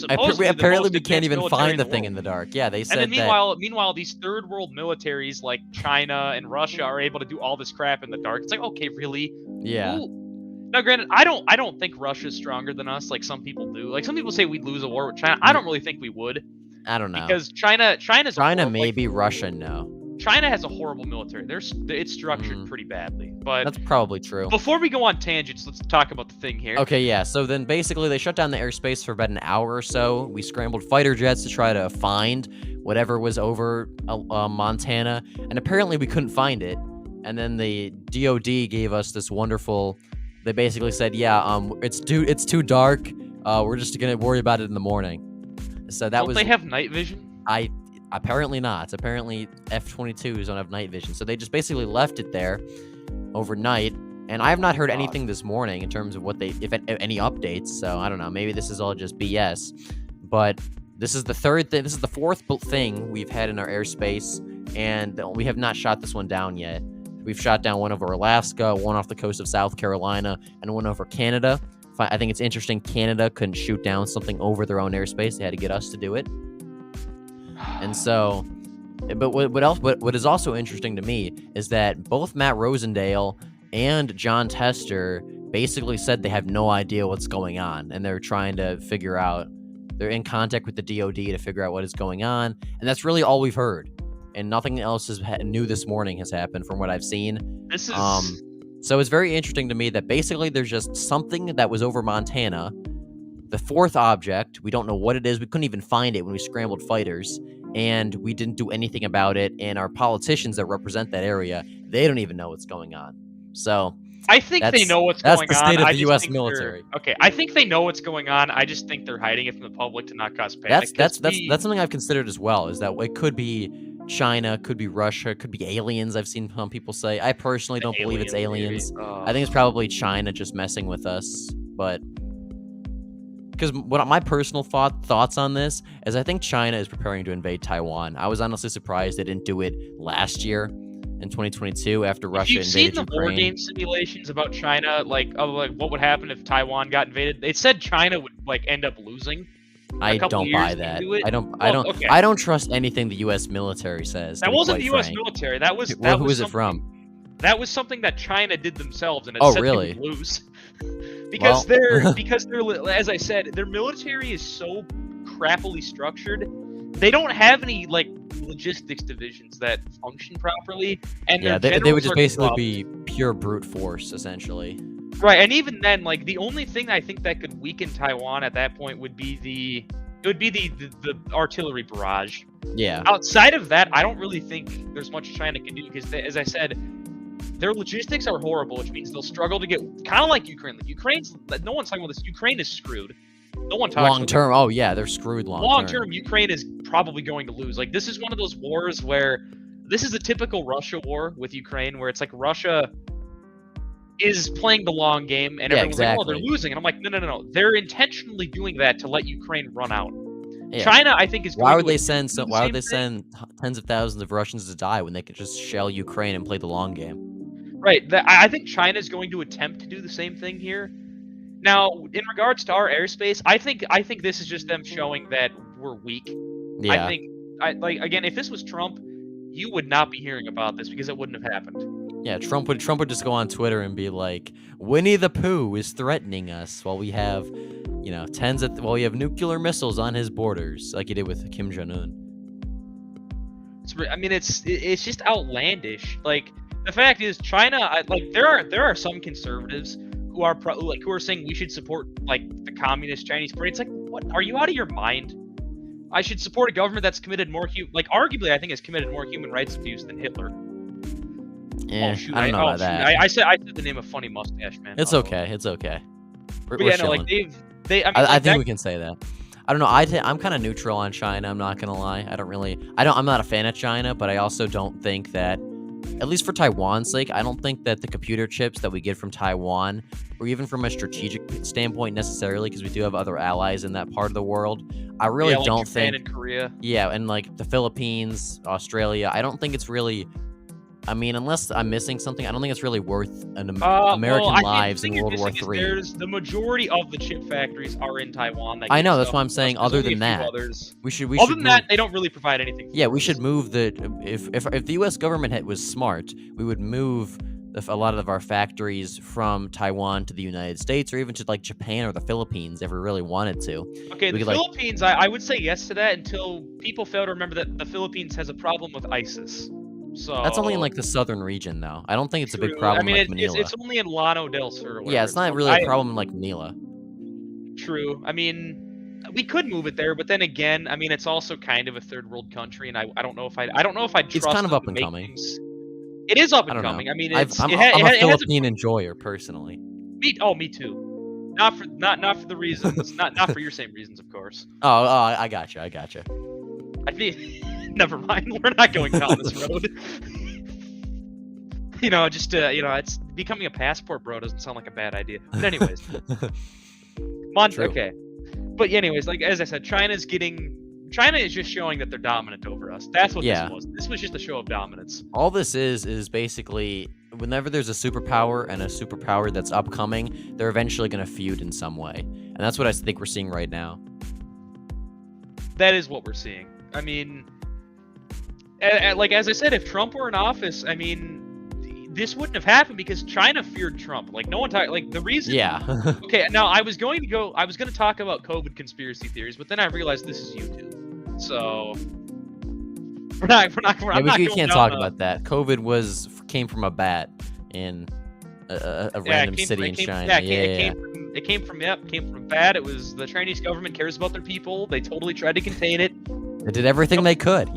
apparently we can't even find the thing in the dark. Yeah, they said and then meanwhile, these third world militaries like China and Russia are able to do all this crap in the dark. It's okay, really? Yeah. Ooh. Now, granted, I don't think Russia's stronger than us, like some people do. Some people say we'd lose a war with China. I don't really think we would. I don't know. Because China maybe, Russia no. China has a horrible military. It's structured pretty badly. But that's probably true. Before we go on tangents, let's talk about the thing here. Okay, yeah. So then basically they shut down the airspace for about an hour or so. We scrambled fighter jets to try to find whatever was over Montana, and apparently we couldn't find it. And then the DoD gave us this wonderful. They basically said, it's too dark. We're just gonna worry about it in the morning. So that Don't they have night vision? Apparently not. Apparently F-22s don't have night vision. So they just basically left it there overnight, And I have not heard God. anything this morning in terms of what they, if any updates. So I don't know. Maybe this is all just BS. But this is the third thing. This is the fourth thing we've had in our airspace, and we have not shot this one down yet. We've shot down one over Alaska, one off the coast of South Carolina, and one over Canada. I think it's interesting Canada couldn't shoot down something over their own airspace. They had to get us to do it. And so, but what is also interesting to me is that both Matt Rosendale and John Tester basically said they have no idea what's going on, and they're trying to figure out, they're in contact with the DOD to figure out what is going on, and that's really all we've heard. And nothing else is new this morning has happened from what I've seen. This is So it's very interesting to me that basically there's just something that was over Montana. The fourth object, we don't know what it is. We couldn't even find it when we scrambled fighters, and we didn't do anything about it. And our politicians that represent that area, they don't even know what's going on. So I think they know what's going on. That's the state of I the just U.S. think military. Okay, I think they know what's going on. I just think they're hiding it from the public to not cause panic. That's something I've considered as well. Is that it could be China, could be Russia, could be aliens. I've seen some people say. I personally don't believe it's aliens. I think it's probably China just messing with us. But because what my personal thoughts on this is, I think China is preparing to invade Taiwan. I was honestly surprised they didn't do it last year in 2022 after Russia invaded Ukraine. You've seen the war game simulations about China, like what would happen if Taiwan got invaded? It said China would end up losing. I don't buy that. I don't trust anything the U.S. military says. That wasn't the U.S. military. That was who was it from? That was something that China did themselves, and it said really? they would lose. because they're as I said, their military is so crappily structured. They don't have any logistics divisions that function properly, and they would just basically be pure brute force, essentially. Right, and even then, the only thing I think that could weaken Taiwan at that point would be the artillery barrage. Yeah. Outside of that, I don't really think there's much China can do because, as I said, their logistics are horrible, which means they'll struggle to get kind of like Ukraine. Ukraine's no one's talking about this. Ukraine is screwed. No one talks long term. Oh yeah, they're screwed long term. Ukraine is probably going to lose. This is one of those wars where this is a typical Russia war with Ukraine, where it's like Russia is playing the long game, and everyone's like, "Oh, they're losing," and I'm like, "No. They're intentionally doing that to let Ukraine run out." Yeah. China, I think, is. Why would they send tens of thousands of Russians to die when they could just shell Ukraine and play the long game? Right. I think China is going to attempt to do the same thing here. Now, in regards to our airspace, I think this is just them showing that we're weak. Yeah. I think, again, if this was Trump, you would not be hearing about this because it wouldn't have happened. Yeah, Trump would just go on Twitter and be like, Winnie the Pooh is threatening us while we have, we have nuclear missiles on his borders, like he did with Kim Jong-un. It's just outlandish. The fact is, China, there are some conservatives who are saying we should support the communist Chinese party. It's like, what? Are you out of your mind? I should support a government that's committed more arguably I think has committed more human rights abuse than Hitler. Yeah, I don't know about that. I said the name of Funny Mustache, man. It's okay. It's okay. We're chilling. I think we can say that. I don't know. I'm kind of neutral on China. I'm not gonna lie. I'm not a fan of China, but I also don't think that, at least for Taiwan's sake, I don't think that the computer chips that we get from Taiwan, or even from a strategic standpoint necessarily, because we do have other allies in that part of the world, I really don't think. Japan and Korea. Yeah, and the Philippines, Australia, I don't think it's really. Unless I'm missing something, I don't think it's really worth American lives in World War III. The majority of the chip factories are in Taiwan. I know, that's what I'm saying. Other than that, we should. Other than that, they don't really provide anything. Yeah, we should move if the U.S. government was smart, we would move a lot of our factories from Taiwan to the United States, or even to Japan or the Philippines if we really wanted to. Okay, the Philippines, I would say yes to that until people fail to remember that the Philippines has a problem with ISIS. So that's only in the southern region, though. I don't think it's a big problem in Manila. It's only in Llano del Sur. Yeah, it's not really a problem in Manila. True. We could move it there, but then again, it's also kind of a third world country, and I don't know if I'd trust. It's kind of up and coming. It is up and coming. I'm a Philippine enjoyer personally. Me too. Not for the reasons. not for your same reasons, of course. Oh, I gotcha. Never mind. We're not going down this road. just it's becoming a passport bro doesn't sound like a bad idea. But anyways, True. okay. But anyways, like as I said, China is just showing that they're dominant over us. That's what Yeah. this was. This was just a show of dominance. All this is basically whenever there's a superpower and a superpower that's upcoming, they're eventually going to feud in some way. And that's what I think we're seeing right now. That is what we're seeing. I mean, like as I said, if Trump were in office, I mean, this wouldn't have happened because China feared Trump. Like no one like the reason. Yeah. Okay, now I was going to talk about COVID conspiracy theories, but then I realized this is YouTube, so we're not. We can't talk about that. COVID came from a bat in a random city in China. It came from a bat. It was the Chinese government cares about their people. They totally tried to contain it. They did everything they could,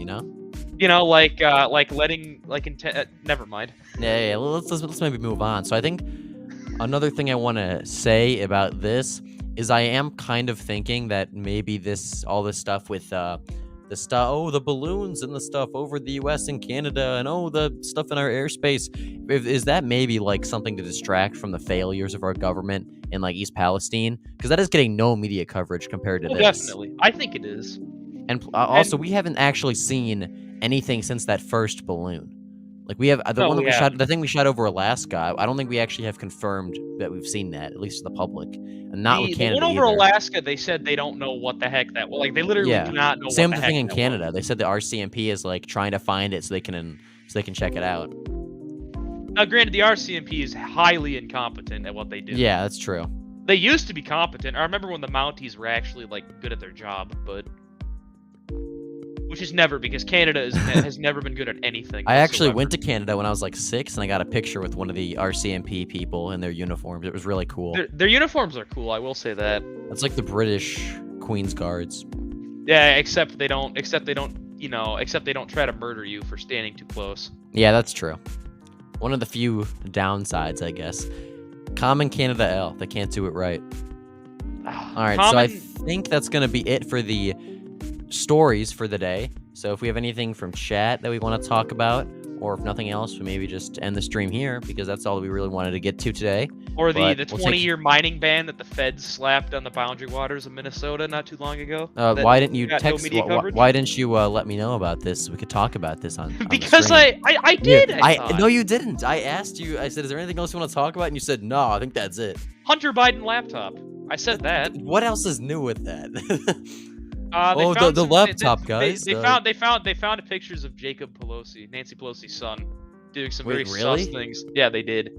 Never mind. Yeah. Let's maybe move on. So I think another thing I want to say about this is I am kind of thinking that maybe all this stuff with the balloons and the stuff over the U.S. and Canada and the stuff in our airspace, is that maybe like something to distract from the failures of our government in like East Palestine? Because that is getting no media coverage compared to this. Definitely, I think it is. And also, we haven't actually seen anything since that first balloon. Like we have the thing we shot over Alaska. I don't think we actually have confirmed that we've seen that, at least to the public, and not with Canada. The one over either. Alaska, they said they don't know what the heck that. Well, like they literally do not know. Same what the thing heck in Canada. They said the RCMP is like trying to find it so they can check it out. Now, granted, the RCMP is highly incompetent at what they do. Yeah, that's true. They used to be competent. I remember when the Mounties were actually like good at their job, but. Which is never, because Canada has never been good at anything. I actually went to Canada when I was like 6, and I got a picture with one of the RCMP people in their uniforms. It was really cool. Their uniforms are cool, I will say that. It's like the British Queen's Guards. Yeah, except they don't try to murder you for standing too close. Yeah, that's true. One of the few downsides, I guess. Common Canada L. They can't do it right. All right, so I think that's going to be it for the stories for the day. So if we have anything from chat that we want to talk about, or if nothing else, we maybe just end the stream here, because that's all we really wanted to get to today. Or the 20-year mining ban that the feds slapped on the boundary waters of Minnesota not too long ago. Why didn't you text? Why didn't you let me know about this so we could talk about this on because the stream? I did. No, you didn't. I asked you. I said, "Is there anything else you want to talk about?" And you said, "No, I think that's it." Hunter Biden laptop. I said that. What else is new with that? The laptop, guys. They found pictures of Jacob Pelosi, Nancy Pelosi's son, doing some very sus things. Yeah, they did.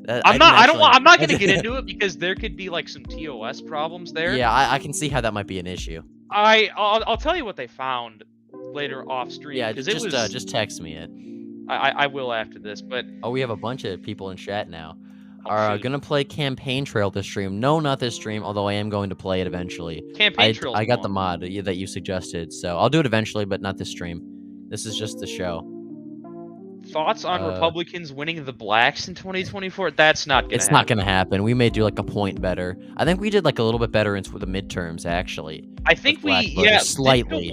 I'm not gonna get into it because there could be like some TOS problems there. Yeah, I can see how that might be an issue. I'll tell you what they found later off stream. Yeah, just text me it. I will after this, but we have a bunch of people in chat now. Are gonna play Campaign Trail this stream. No, not this stream, although I am going to play it eventually. Campaign Trail. I got the mod that you suggested, so I'll do it eventually, but not this stream. This is just the show. Thoughts on Republicans winning the blacks in 2024? That's not gonna happen. It's not gonna happen. We may do like a point better. I think we did like a little bit better with the midterms, actually. I think slightly.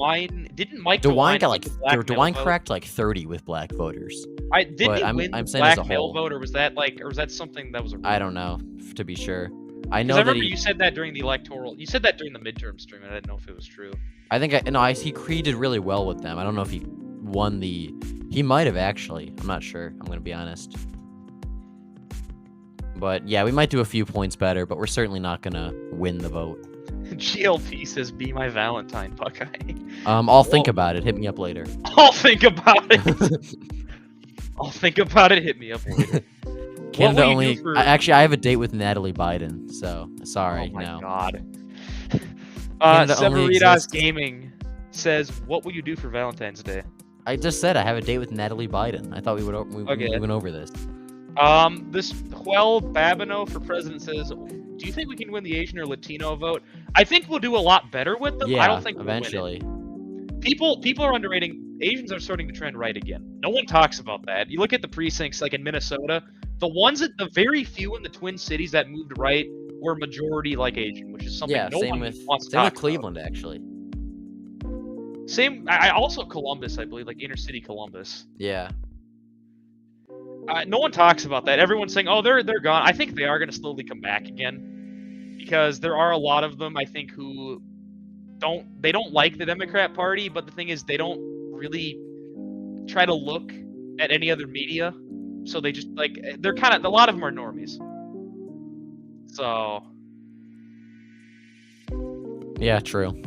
Didn't Mike DeWine got like DeWine cracked like 30 with black voters. Did he win I'm the saying black as a male whole. vote, or was that something that was a rumor? I don't know, to be sure. I know I remember you said that during the electoral. You said that during the midterm stream, and I didn't know if it was true. I think he did really well with them. I don't know if he won the. He might have actually. I'm not sure. I'm gonna be honest. But yeah, we might do a few points better, but we're certainly not gonna win the vote. GLP says, "Be my Valentine, Buckeye." I'll think about it. Hit me up later. I'll think about it. I'll think about it. Hit me up later. Canada only. Actually, I have a date with Natalie Biden, so sorry. Oh my no. God. Canada only Severitas exists. Gaming says, "What will you do for Valentine's Day?" I just said I have a date with Natalie Biden. I thought we went over this. This Huel Babino for president says, "Do you think we can win the Asian or Latino vote?" I think we'll do a lot better with them. Yeah, I don't think eventually. We'll win it. People are underrating. Asians are starting to trend right again. No one talks about that. You look at the precincts like in Minnesota, the very few in the Twin Cities that moved right were majority like Asian, which is something no one wants to talk about. Cleveland actually. I also Columbus, I believe, like inner city Columbus. Yeah. No one talks about that. Everyone's saying, "Oh, they're gone." I think they are going to slowly come back again because there are a lot of them, I think, who don't like the Democrat Party, but the thing is, they don't really try to look at any other media, so they just like they're kind of a lot of them are normies. So Yeah, true.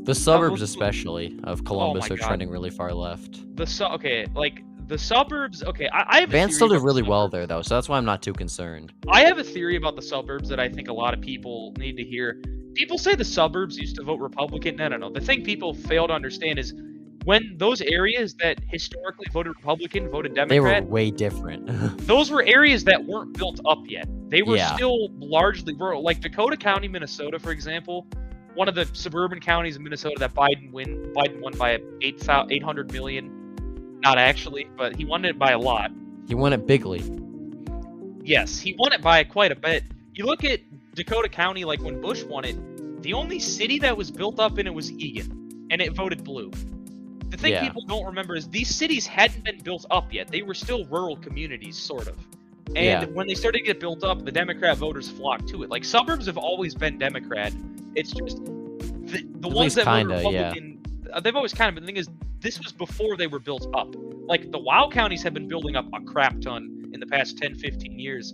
The suburbs, especially of Columbus, my are God. trending really far left. okay, like the suburbs. Okay, I have a Vance theory still did about the really well suburbs. there, though, so that's why I'm not too concerned. I have a theory about the suburbs that I think a lot of people need to hear. People say the suburbs used to vote Republican. No. The thing people fail to understand is when those areas that historically voted Republican voted They were Democrat, way different. those were areas that weren't built up yet. They were Yeah. still largely rural. Like Dakota County, Minnesota, for example, one of the suburban counties in Minnesota that Biden won by 800 million. Not actually, but he won it by a lot. He won it bigly. Yes, he won it by quite a bit. You look at Dakota County, like when Bush won it, the only city that was built up in it was Egan, and it voted blue. The thing Yeah. people don't remember is these cities hadn't been built up yet. They were still rural communities, sort of. And Yeah. when they started to get built up, the Democrat voters flocked to it. Like suburbs have always been Democrat. It's just the At ones least that kinda, voted yeah. Republican. They've always kind of. But the thing is, this was before they were built up. Like the WoW counties have been building up a crap ton in the past 10, 15 years.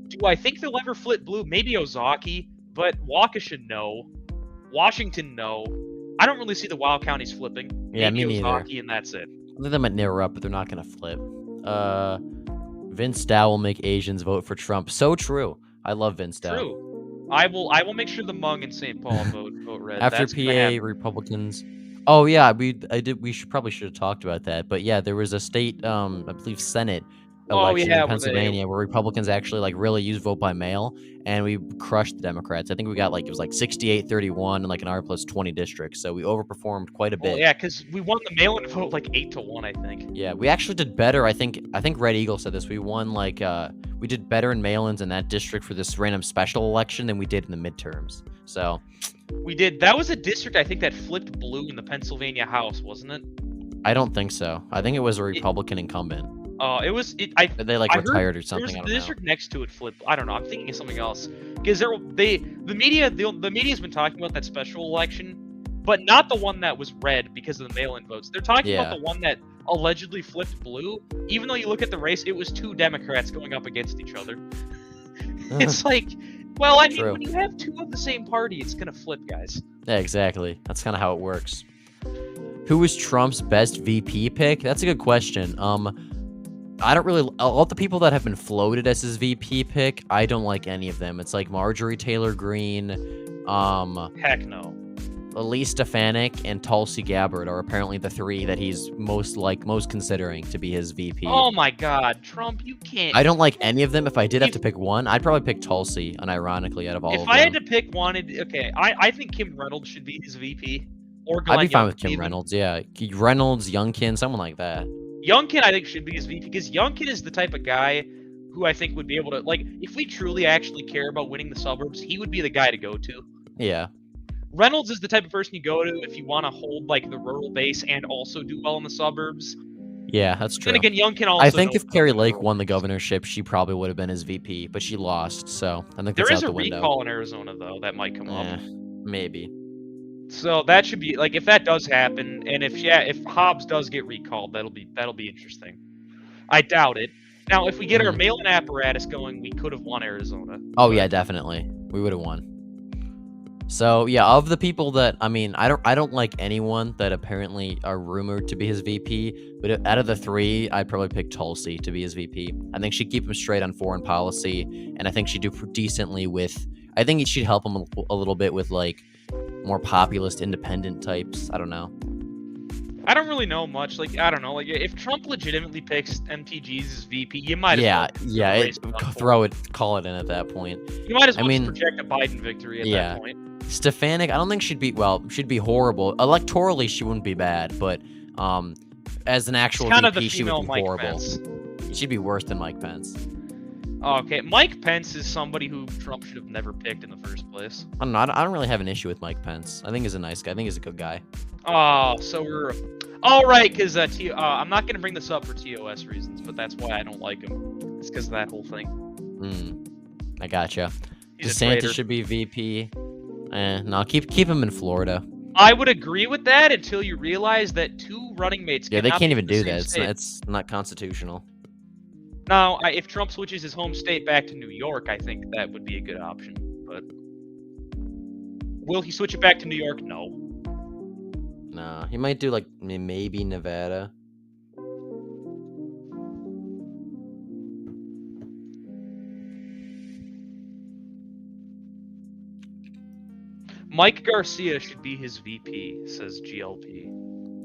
Do I think they'll ever flip blue? Maybe Ozaki, but Waukesha, no. Washington, no. I don't really see the WoW counties flipping. Yeah, Maybe me neither. Ozaki, and that's it. Let them at near up, but they're not gonna flip. Vince Dow will make Asians vote for Trump. So true. I love Vince Dow. True. I will make sure the Hmong in St. Paul vote red. After That's gonna PA happen. Republicans. Oh yeah, we probably should have talked about that. But yeah, there was a state, I believe Senate election yeah, in Pennsylvania where Republicans actually like really used vote by mail, and we crushed the Democrats. I think we got like it was like 68-31 in like an R plus 20 district, so we overperformed quite a bit. Well, yeah, because we won the mail-in vote like 8-1, I think. Yeah, we actually did better. I think Red Eagle said this. We won like we did better in mail-ins in that district for this random special election than we did in the midterms. So We did. That was a district I think that flipped blue in the Pennsylvania House, wasn't it? I don't think so. I think it was a Republican incumbent. It was. They like I heard retired or There's something. I the don't know. district next to it flipped. I don't know. I'm thinking of something else because the media's been talking about that special election, but not the one that was red because of the mail-in votes. They're talking about the one that allegedly flipped blue. Even though you look at the race, it was two Democrats going up against each other. It's like, well, I mean, True. when you have two of the same party, it's gonna flip, guys. Yeah, exactly. That's kind of how it works. Who was Trump's best VP pick? That's a good question. I don't really. All the people that have been floated as his VP pick, I don't like any of them. It's like Marjorie Taylor Greene, Heck no. Elise Stefanik, and Tulsi Gabbard are apparently the three that he's most considering to be his VP. Oh my God, Trump, you can't. I don't like any of them. If I did have to pick one, I'd probably pick Tulsi, unironically, out of all of If them. I had to pick one, I think Kim Reynolds should be his VP. Or Glenn I'd be fine with Youngkin Kim even. Reynolds, yeah. Reynolds, Youngkin, someone like that. Youngkin, I think, should be his VP because Youngkin is the type of guy who I think would be able to, like, if we truly actually care about winning the suburbs, he would be the guy to go to. Yeah. Reynolds is the type of person you go to if you want to hold, like, the rural base and also do well in the suburbs. Yeah, that's true. Then again, Youngkin also I think knows if Carrie about the Lake rural won the base. governorship, she probably would have been his VP, but she lost, so I think that's There out is a the window. recall in Arizona, though, that might come up. Maybe. So that should be, like, if that does happen, and if Hobbs does get recalled, that'll be interesting. I doubt it. Now, if we get our mail-in apparatus going, we could have won Arizona. Oh yeah, definitely. We would have won. So yeah, of the people that I mean, I don't like anyone that apparently are rumored to be his VP, but out of the three, I'd probably pick Tulsi to be his VP. I think she'd keep him straight on foreign policy, and I think she'd do decently with. I think she'd help him a little bit with like more populist, independent types. I don't know. I don't really know much. Like, I don't know. Like, if Trump legitimately picks MTGs as VP, you might as well call it in at that point. You might as well just project a Biden victory at that point. Stefanik, I don't think she'd be horrible. Electorally, she wouldn't be bad, but as an actual VP, she would be horrible. Pence. She'd be worse than Mike Pence. Okay, Mike Pence is somebody who Trump should have never picked in the first place. I don't know. I don't really have an issue with Mike Pence. I think he's a nice guy. I think he's a good guy. Oh, so we're... Oh, right, because I'm not gonna bring this up for TOS reasons, but that's why I don't like him. It's because of that whole thing. I gotcha. He's a DeSantis traitor. should be VP. No, keep him in Florida. I would agree with that until you realize that two running mates. Yeah, they cannot can't be even in the do same that. state. It's not constitutional. Now, if Trump switches his home state back to New York, I think that would be a good option. But will he switch it back to New York? No. No, he might do like maybe Nevada. Mike Garcia should be his VP, says GLP.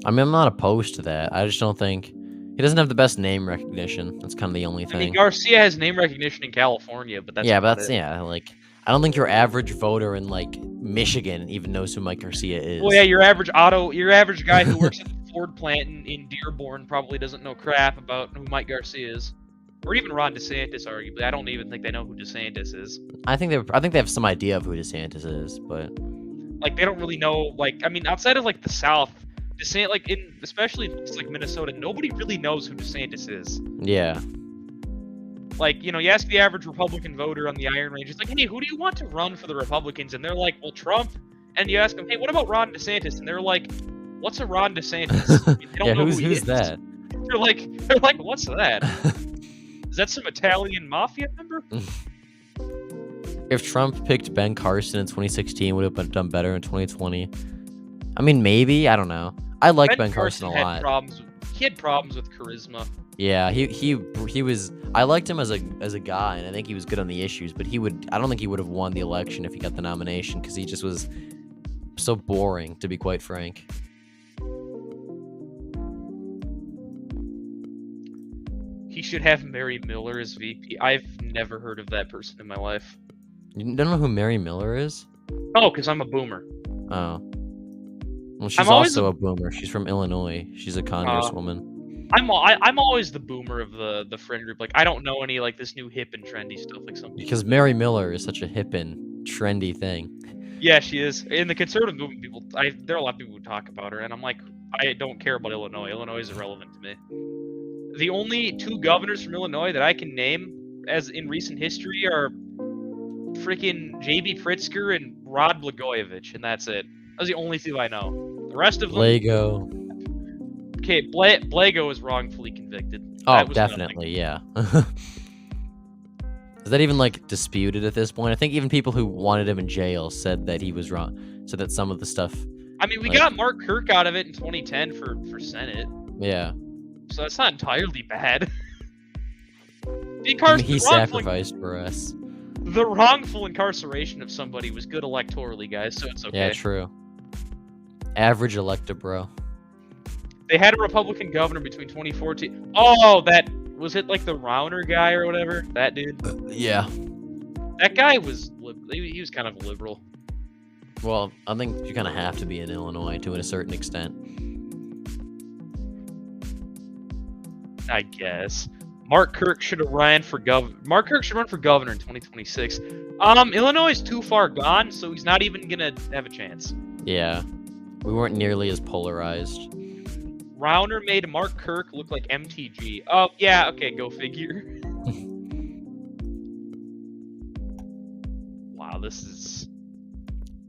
I mean, I'm not opposed to that. I just don't think he doesn't have the best name recognition. That's kind of the only I mean, thing. Garcia has name recognition in California, but that's Yeah, about but that's it. like I don't think your average voter in like Michigan even knows who Mike Garcia is. Well, yeah, your average guy who works at the Ford plant in Dearborn probably doesn't know crap about who Mike Garcia is, or even Ron DeSantis. Arguably, I don't even think they know who DeSantis is. I think they have some idea of who DeSantis is, but Like they don't really know. Like I mean, outside of like the South, DeSantis, like especially like Minnesota, nobody really knows who DeSantis is. yeah. Like, you ask the average Republican voter on the Iron Range, it's like, hey, who do you want to run for the Republicans? And they're like, well, Trump. And you ask them, hey, what about Ron DeSantis? And they're like, what's a Ron DeSantis? I mean, they don't Yeah, know who's who he is. that? They're like, what's that? Is that some Italian mafia member? If Trump picked Ben Carson in 2016, would have done better in 2020. I mean, maybe. I don't know. I like Ben Carson a lot. He had problems with charisma. Yeah, he was. I liked him as a guy, and I think he was good on the issues. But I don't think he would have won the election if he got the nomination because he just was so boring, to be quite frank. He should have Mary Miller as VP. I've never heard of that person in my life. You don't know who Mary Miller is? Oh, because I'm a boomer. Oh. Well, she's I'm always also a boomer. She's from Illinois. She's a congresswoman. I'm always the boomer of the friend group. Like I don't know any like this new hip and trendy stuff like some. Because Mary Miller is such a hip and trendy thing. Yeah, she is. In the conservative movement, there are a lot of people who talk about her, and I'm like, I don't care about Illinois. Illinois is irrelevant to me. The only two governors from Illinois that I can name as in recent history are freaking J.B. Pritzker and Rod Blagojevich, and that's it. Those are the only two I know. The rest of them. Lego. Okay, Blago was wrongfully convicted. Oh, definitely, yeah. Is that even like disputed at this point? I think even people who wanted him in jail said that he was wrong. Said that some of the stuff. I mean, we got Mark Kirk out of it in 2010 for Senate. Yeah. So that's not entirely bad. He sacrificed for us. The wrongful incarceration of somebody was good electorally, guys, so it's okay. Yeah, true. Average Electabro. They had a Republican governor between 2014. Oh, was it like the Rauner guy or whatever? That dude? Yeah. That guy was, he was kind of liberal. Well, I think you kind of have to be in Illinois to a certain extent. I guess. Mark Kirk should have ran for governor. Mark Kirk should run for governor in 2026. Illinois is too far gone, so he's not even gonna have a chance. Yeah. We weren't nearly as polarized. Rauner made Mark Kirk look like MTG. Oh, yeah, okay, go figure. Wow, this is...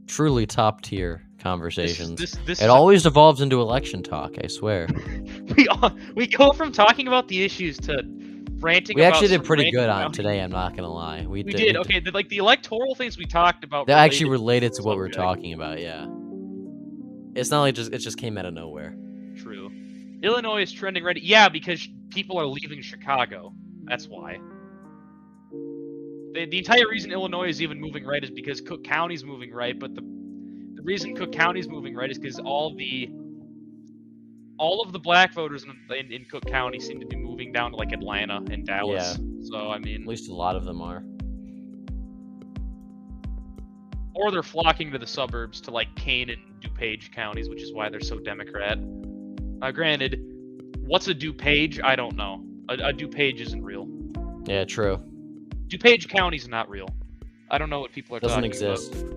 Truly top tier conversations. This it always devolves into election talk, I swear. we go from talking about the issues to ranting. We about actually did some pretty random good on county. today, I'm not gonna lie. We did. Okay, the electoral things we talked about. They're actually related to what subject. we're talking about, yeah. It's not like it just came out of nowhere. True. Illinois is trending right. Yeah, because people are leaving Chicago. That's why. The entire reason Illinois is even moving right is because Cook County's moving right, but the reason Cook County's moving right is because all of the black voters in Cook County seem to be moving down to like Atlanta and Dallas. Yeah. So I mean, At least a lot of them are. or they're flocking to the suburbs to like Kane and DuPage counties, which is why they're so Democrat. Granted, what's a DuPage? I don't know. A DuPage isn't real. Yeah, true. DuPage County's not real. I don't know what people are Doesn't talking exist. about.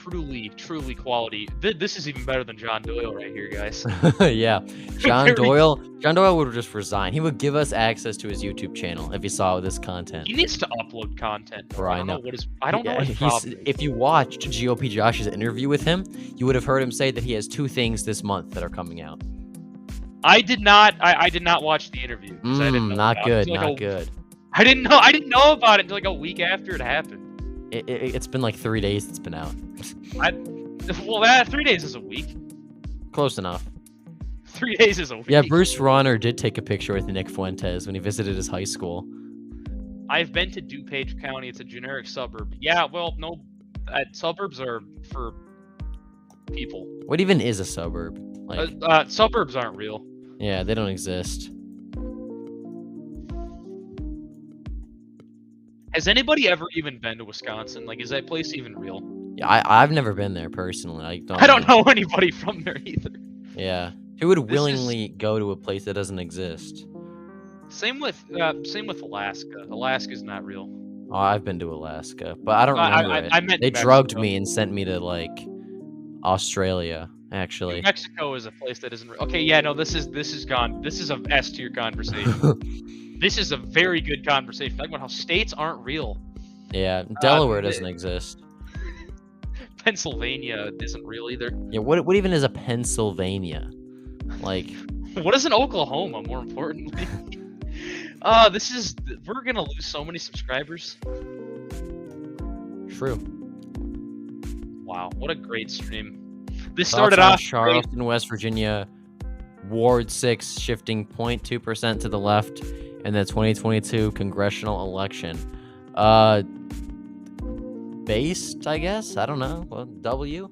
truly quality. This is even better than John Doyle right here, guys. Yeah, John Very- Doyle. John Doyle would just resign. He would give us access to his YouTube channel if he saw this content. He needs to upload content. Bro, I I don't know. know what his. I don't know Yeah, what his problem is. if you watched GOP Josh's interview with him, you would have heard him say that he has 2 things this month that are coming out. I did not. I did not watch the interview. 'Cause I didn't know Not about it. good. Until Not like good. I didn't know. I didn't know about it until like a week after it happened. It's been like 3 days. It's been out. Well, that 3 days is a week. Close enough. 3 days is a week. Yeah, Bruce Rauner did take a picture with Nick Fuentes when he visited his high school. I've been to DuPage County. It's a generic suburb. Yeah, well, no, suburbs are for people. What even is a suburb? Like, Suburbs aren't real. yeah, they don't exist. Has anybody ever even been to Wisconsin? Like, is that place even real? Yeah, I've never been there personally. I don't know anybody from there either. Yeah, who would This is- willingly go to a place that doesn't exist? Same with Alaska. Alaska's not real. Oh, I've been to Alaska, but I don't I- remember it. I meant They New drugged Mexico. me and sent me to like Australia. New Actually, Mexico is a place that isn't real. Okay, yeah, no, this is gone. This is a S tier conversation. This is a very good conversation. Talking about how states aren't real. yeah, Delaware the- doesn't exist. Pennsylvania isn't real either. Yeah, what even is a Pennsylvania? Like, What is an Oklahoma? More importantly, we're gonna lose so many subscribers. true. Wow, what a great stream. This Thoughts started on off great. Charleston, West Virginia, Ward 6 shifting 0.2% to the left in the 2022 congressional election. Based, I guess. I don't know. Well, W.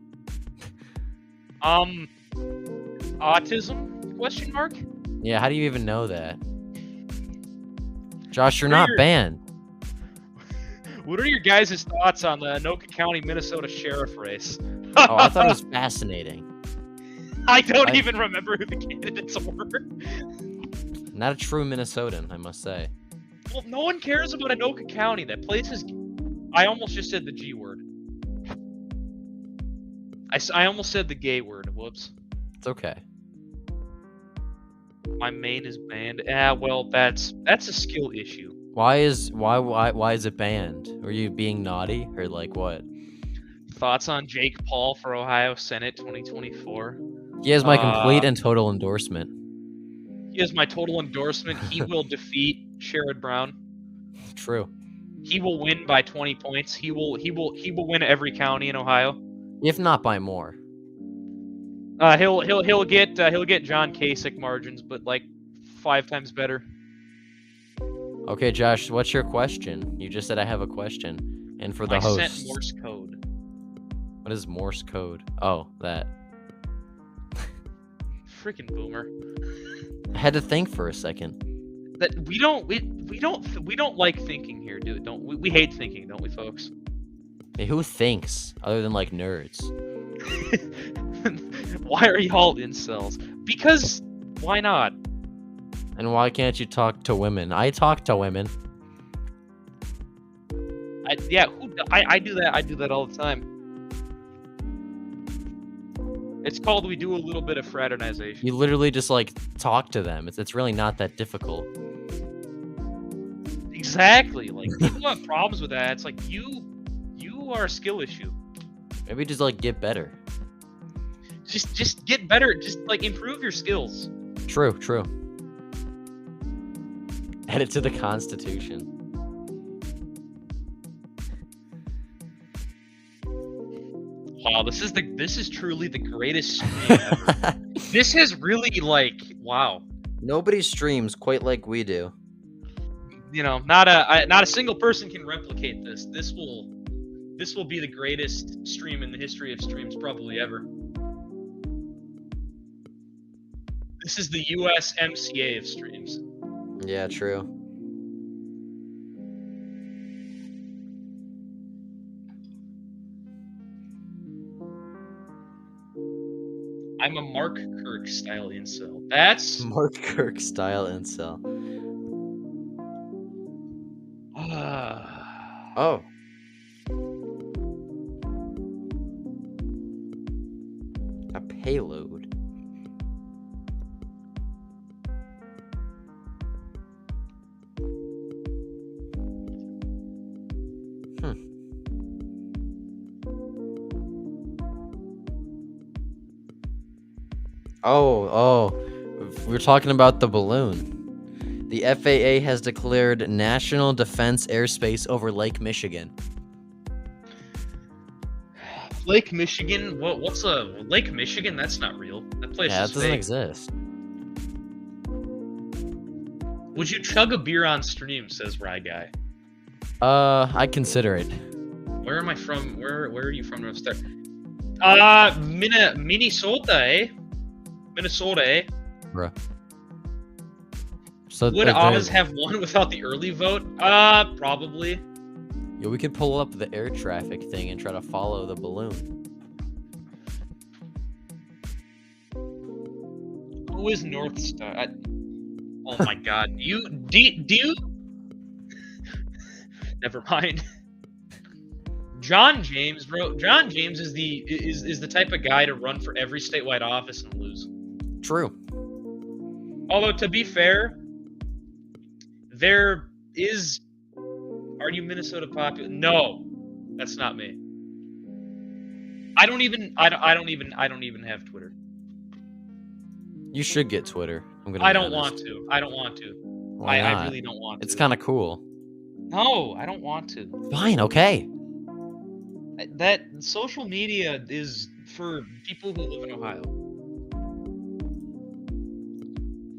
Autism? Question mark? Yeah, how do you even know that? Josh, you're What are not your- banned. What are your guys' thoughts on the Anoka County, Minnesota sheriff race? Oh, I thought it was fascinating. I don't I- even remember who the candidates were. Not a true Minnesotan, I must say. Well, no one cares about Anoka County. That place is. I almost just said the G word. I almost said the gay word. Whoops. It's okay. My main is banned. Ah, well, that's a skill issue. Why is it banned? Were you being naughty or like what? Thoughts on Jake Paul for Ohio Senate 2024? He has my Uh, complete and total endorsement. He has my total endorsement. He will defeat Sherrod Brown. True. He will win by 20 points. He will win every county in Ohio. If not by more. He'll get John Kasich margins, but like 5 times better. Okay, Josh, what's your question? You just said I have a question. And for the I host, sent Morse code. what is Morse code? Oh, that. Freaking boomer. I had to think for a second. That we don't like thinking here, don't we? We hate thinking, don't we, folks? Hey, who thinks other than like nerds? Why are y'all incels? Because why not? And why can't you talk to women? I talk to women. I do that. I do that all the time. It's called we do a little bit of fraternization. You literally just like talk to them. It's really not that difficult. Exactly. Like people have problems with that. It's like you are a skill issue. Maybe just like get better. Just get better. Just like improve your skills. True. Add it to the Constitution. Wow, this is truly the greatest stream ever. This has really like wow. Nobody streams quite like we do. You know, not a single person can replicate this. This will be the greatest stream in the history of streams probably ever. This is the USMCA of streams. Yeah, true. I'm a Mark Kirk style incel. That's Mark Kirk style incel. Oh. payload. Oh, we're talking about the balloon. The FAA has declared national defense airspace over Lake Michigan. Lake Michigan? What's a Lake Michigan? That's not real. That place Yeah, is it doesn't fake. exist. Would you chug a beer on stream? Says Rye Guy. I'd consider it. Where am I from? Where are you from? Minnesota, eh? Minnesota, eh? Bruh. So Would Oz have won without the early vote? Probably. Yeah, we could pull up the air traffic thing and try to follow the balloon. Who is North Star? Oh my God! Do you? Never mind. John James, bro. John James is the type of guy to run for every statewide office and lose. True. Although to be fair, there is. Are you Minnesota popular? No, that's not me. I don't even have Twitter. You should get Twitter. I don't want to. I really don't want to. It's kind of cool. No, I don't want to. Fine, okay. That social media is for people who live in Ohio.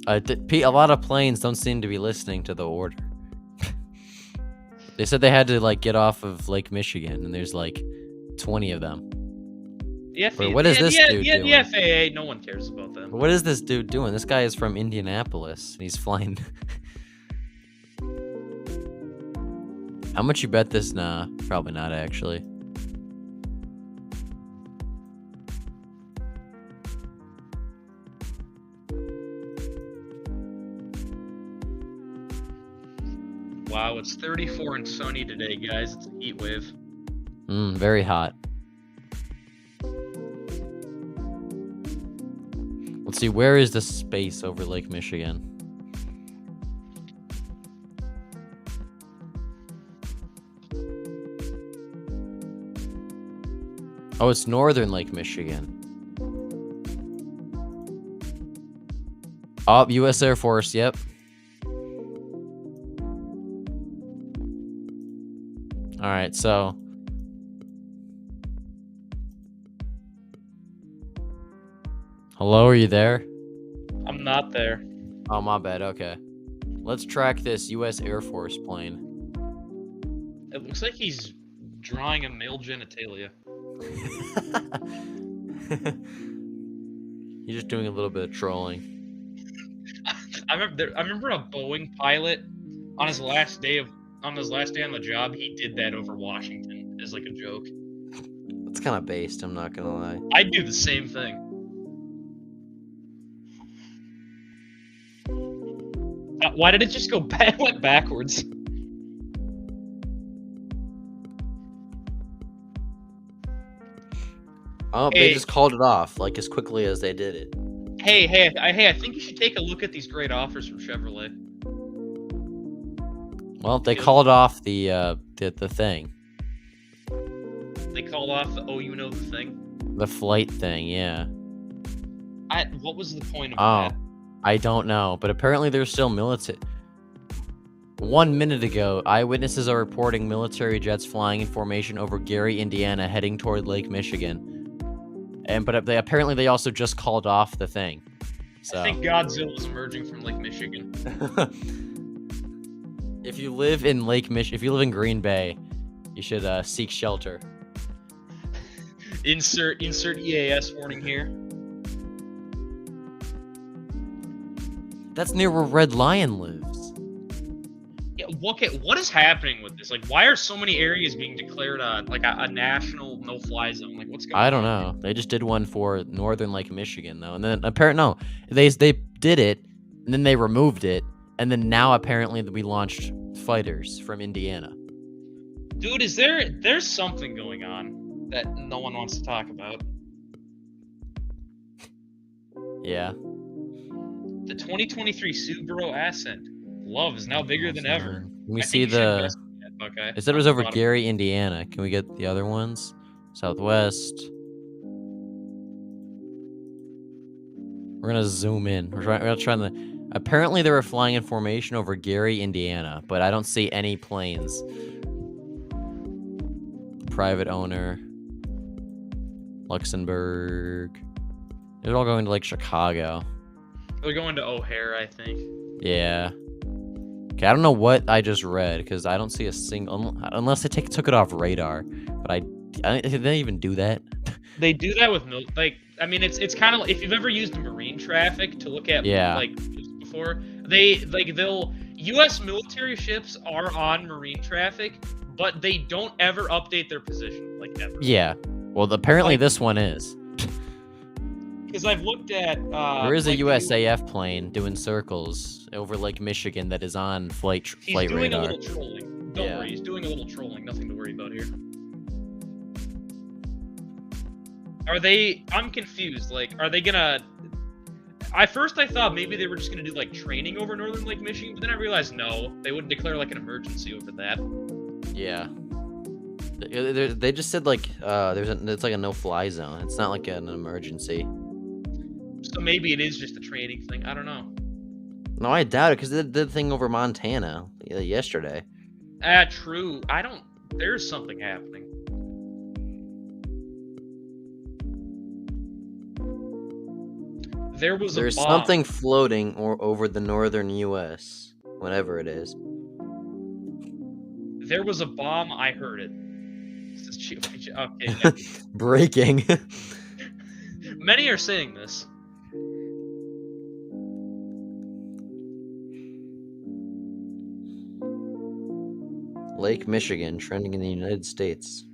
A lot of planes don't seem to be listening to the order. They said they had to get off of Lake Michigan, and there's 20 of them. What is this dude doing? The FAA, no one cares about them. What is this dude doing? This guy is from Indianapolis, and he's flying. How much you bet this? Nah, probably not actually. Wow, it's 34 and sunny today, guys. It's a heat wave. Very hot. Let's see, where is the space over Lake Michigan? Oh, it's northern Lake Michigan. Oh, U.S. Air Force, yep. Alright, so... Hello, are you there? I'm not there. Oh, my bad, okay. Let's track this U.S. Air Force plane. It looks like he's drawing a male genitalia. You're just doing a little bit of trolling. I remember a Boeing pilot on his last day on the job. He did that over Washington as a joke. It's kind of based. I'm not gonna lie. I'd do the same thing. Why did it just go back? Went backwards. Oh, Hey. they just called it off as quickly as they did it. Hey! I think you should take a look at these great offers from Chevrolet. Well, they called off the thing, They called off the the thing. the flight thing. Yeah. What was the point of Oh, that? I don't know, but apparently there's still military. 1 minute ago, eyewitnesses are reporting military jets flying in formation over Gary, Indiana, heading toward Lake Michigan. But they also just called off the thing. So. I think Godzilla was emerging from Lake Michigan. If you live in if you live in Green Bay, you should seek shelter. Insert EAS warning here. That's near where Red Lion lives. Yeah, what is happening with this? Why are so many areas being declared a national no-fly zone? What's going on? I don't know. They just did one for northern Lake Michigan though, and then they did it, and then they removed it, and then now apparently we launched fighters from Indiana. Dude, there's something going on that no one wants to talk about. Yeah. The 2023 Subaru Ascent. Love is now bigger than ever. Can we I think see you should the? invest in that, Buckeye. It said it was over Gary, Indiana. Can we get the other ones? Southwest. We're gonna zoom in. We're trying to. Apparently, they were flying in formation over Gary, Indiana, but I don't see any planes. Private owner. Luxembourg. They're all going to like Chicago. They're going to O'Hare, I think. Yeah. Okay, I don't know what I just read because I don't see a single unless they took it off radar. But I did they even do that? They do that with like I mean it's kind of like if you've ever used marine traffic to look at like before they'll U.S. military ships are on marine traffic, but they don't ever update their position like ever. Yeah. Well, apparently this one is. Because I've looked at there is a USAF plane doing circles over Lake Michigan that is on flight radar. He's doing a little trolling. Don't worry, he's doing a little trolling. Nothing to worry about here. Are they? I'm confused. Like, are they gonna? At first, I thought maybe they were just gonna do like training over northern Lake Michigan, but then I realized no, they wouldn't declare like an emergency over that. Yeah. They just said like it's like a no-fly zone. It's not like an emergency. So maybe it is just a training thing. I don't know. No, I doubt it because they did the thing over Montana yesterday. True. I don't. There's something happening. There's something floating over the northern U.S. Whenever it is. There was a bomb. I heard it. Okay. Breaking. Many are saying this. Lake Michigan trending in the United States.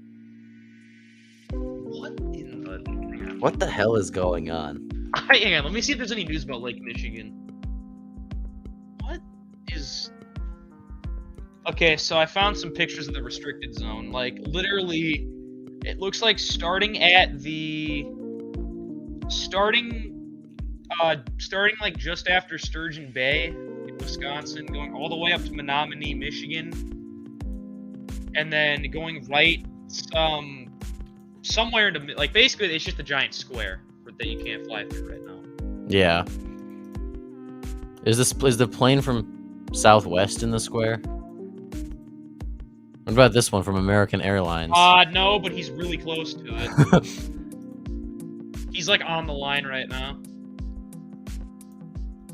What the hell is going on? Hang on, let me see if there's any news about Lake Michigan. What is... Okay, so I found some pictures of the restricted zone. Like, literally, it looks like starting like just after Sturgeon Bay in Wisconsin, going all the way up to Menominee, Michigan, and then going right somewhere into, like, basically it's just a giant square that you can't fly through right now. Yeah. Is the plane from Southwest in the square? What about this one from American Airlines? No, but he's really close to it. He's like on the line right now.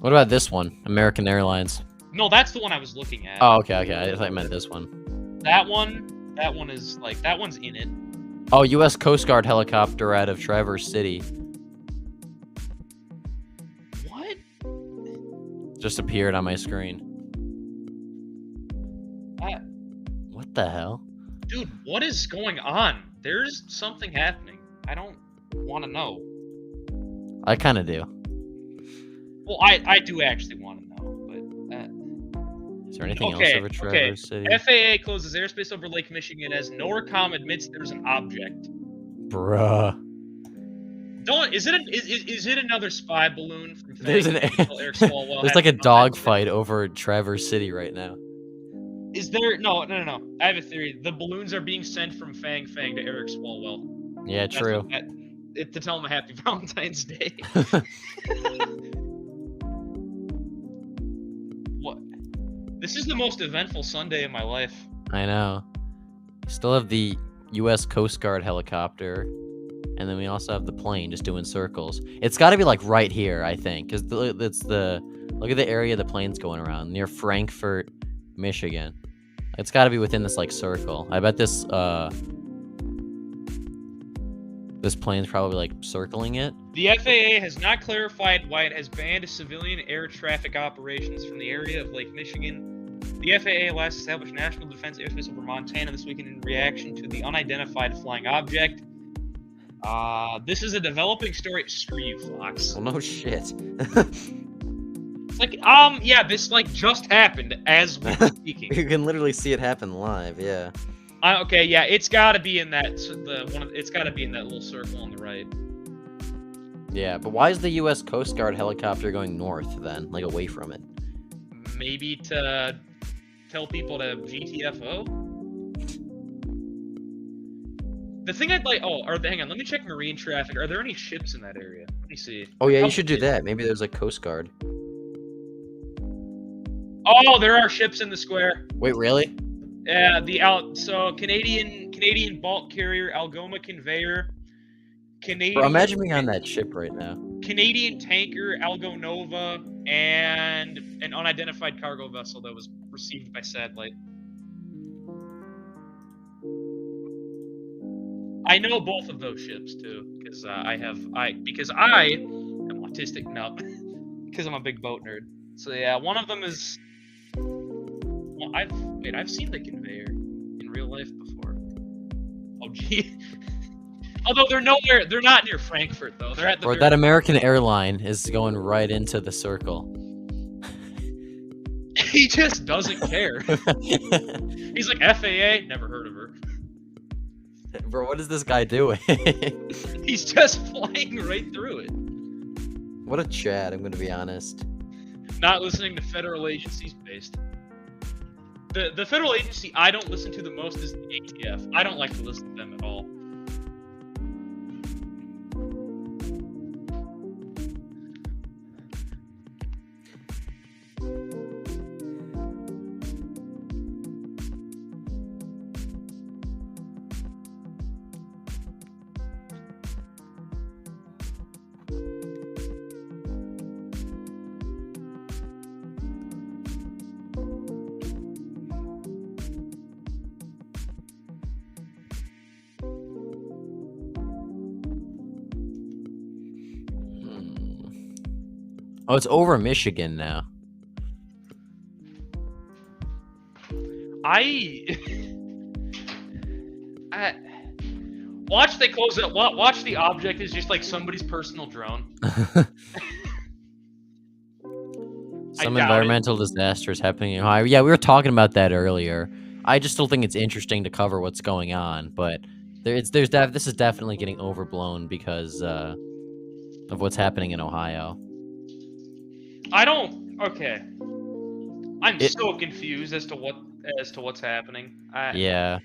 What about this one? American Airlines. No, that's the one I was looking at. Oh, okay. I thought you meant this one. That one is like, that one's in it. Oh, U.S. Coast Guard helicopter out of Traverse City. What? Just appeared on my screen. What the hell? Dude, what is going on? There's something happening. I don't want to know. I kind of do. Well, I do actually want to know, but... Is there anything else over Traverse City? FAA closes airspace over Lake Michigan as NORCOM admits there's an object. Bruh. Is it another spy balloon from There's Eric Swalwell? There's like a dogfight over Traverse City right now. Is there... No. I have a theory. The balloons are being sent from Fang to Eric Swalwell. Yeah, true. To tell him a happy Valentine's Day. What? This is the most eventful Sunday of my life. I know. We still have the U.S. Coast Guard helicopter, and then we also have the plane just doing circles. It's got to be like right here, I think, because look at the area the plane's going around near Frankfort, Michigan. It's got to be within this like circle. I bet this plane's probably like circling it. The FAA has not clarified why it has banned civilian air traffic operations from the area of Lake Michigan. The FAA last established national defense airspace over Montana this weekend in reaction to the unidentified flying object. This is a developing story. Screw you, Fox. Well, no shit. It's like, yeah, this like just happened as we were speaking. You can literally see it happen live, yeah. Okay, yeah, it's got to be in that it's got to be in that little circle on the right. Yeah, but why is the U.S. Coast Guard helicopter going north then, like away from it? Maybe to tell people to GTFO. The thing I'd like. Oh, hang on. Let me check marine traffic. Are there any ships in that area? Let me see. Oh yeah, you should do that. Maybe there's like Coast Guard. Oh, there are ships in the square. Wait, really? Yeah, so Canadian bulk carrier Algoma Conveyor. Canadian. Bro, imagine being on that ship right now. Canadian tanker Algo Nova and an unidentified cargo vessel that was received by satellite. I know both of those ships too, because I am autistic now, because I'm a big boat nerd. So yeah, one of them is. Well, I've seen the Conveyor in real life before. Oh gee. Although they're not near Frankfurt though. They're at the. Or that American airline is going right into the circle. He just doesn't care. He's like, FAA, never heard of her. Bro, what is this guy doing? He's just flying right through it. What a Chad, I'm gonna be honest. Not listening to federal agencies based. The federal agency I don't listen to the most is the ATF. I don't like to listen to them at all. Oh, it's over Michigan now. Watch they close it. Watch the object is just like somebody's personal drone. Some environmental disaster is happening in Ohio. Yeah, we were talking about that earlier. I just still think it's interesting to cover what's going on, but this is definitely getting overblown because of what's happening in Ohio. Okay. I'm so confused as to what's happening. Yeah.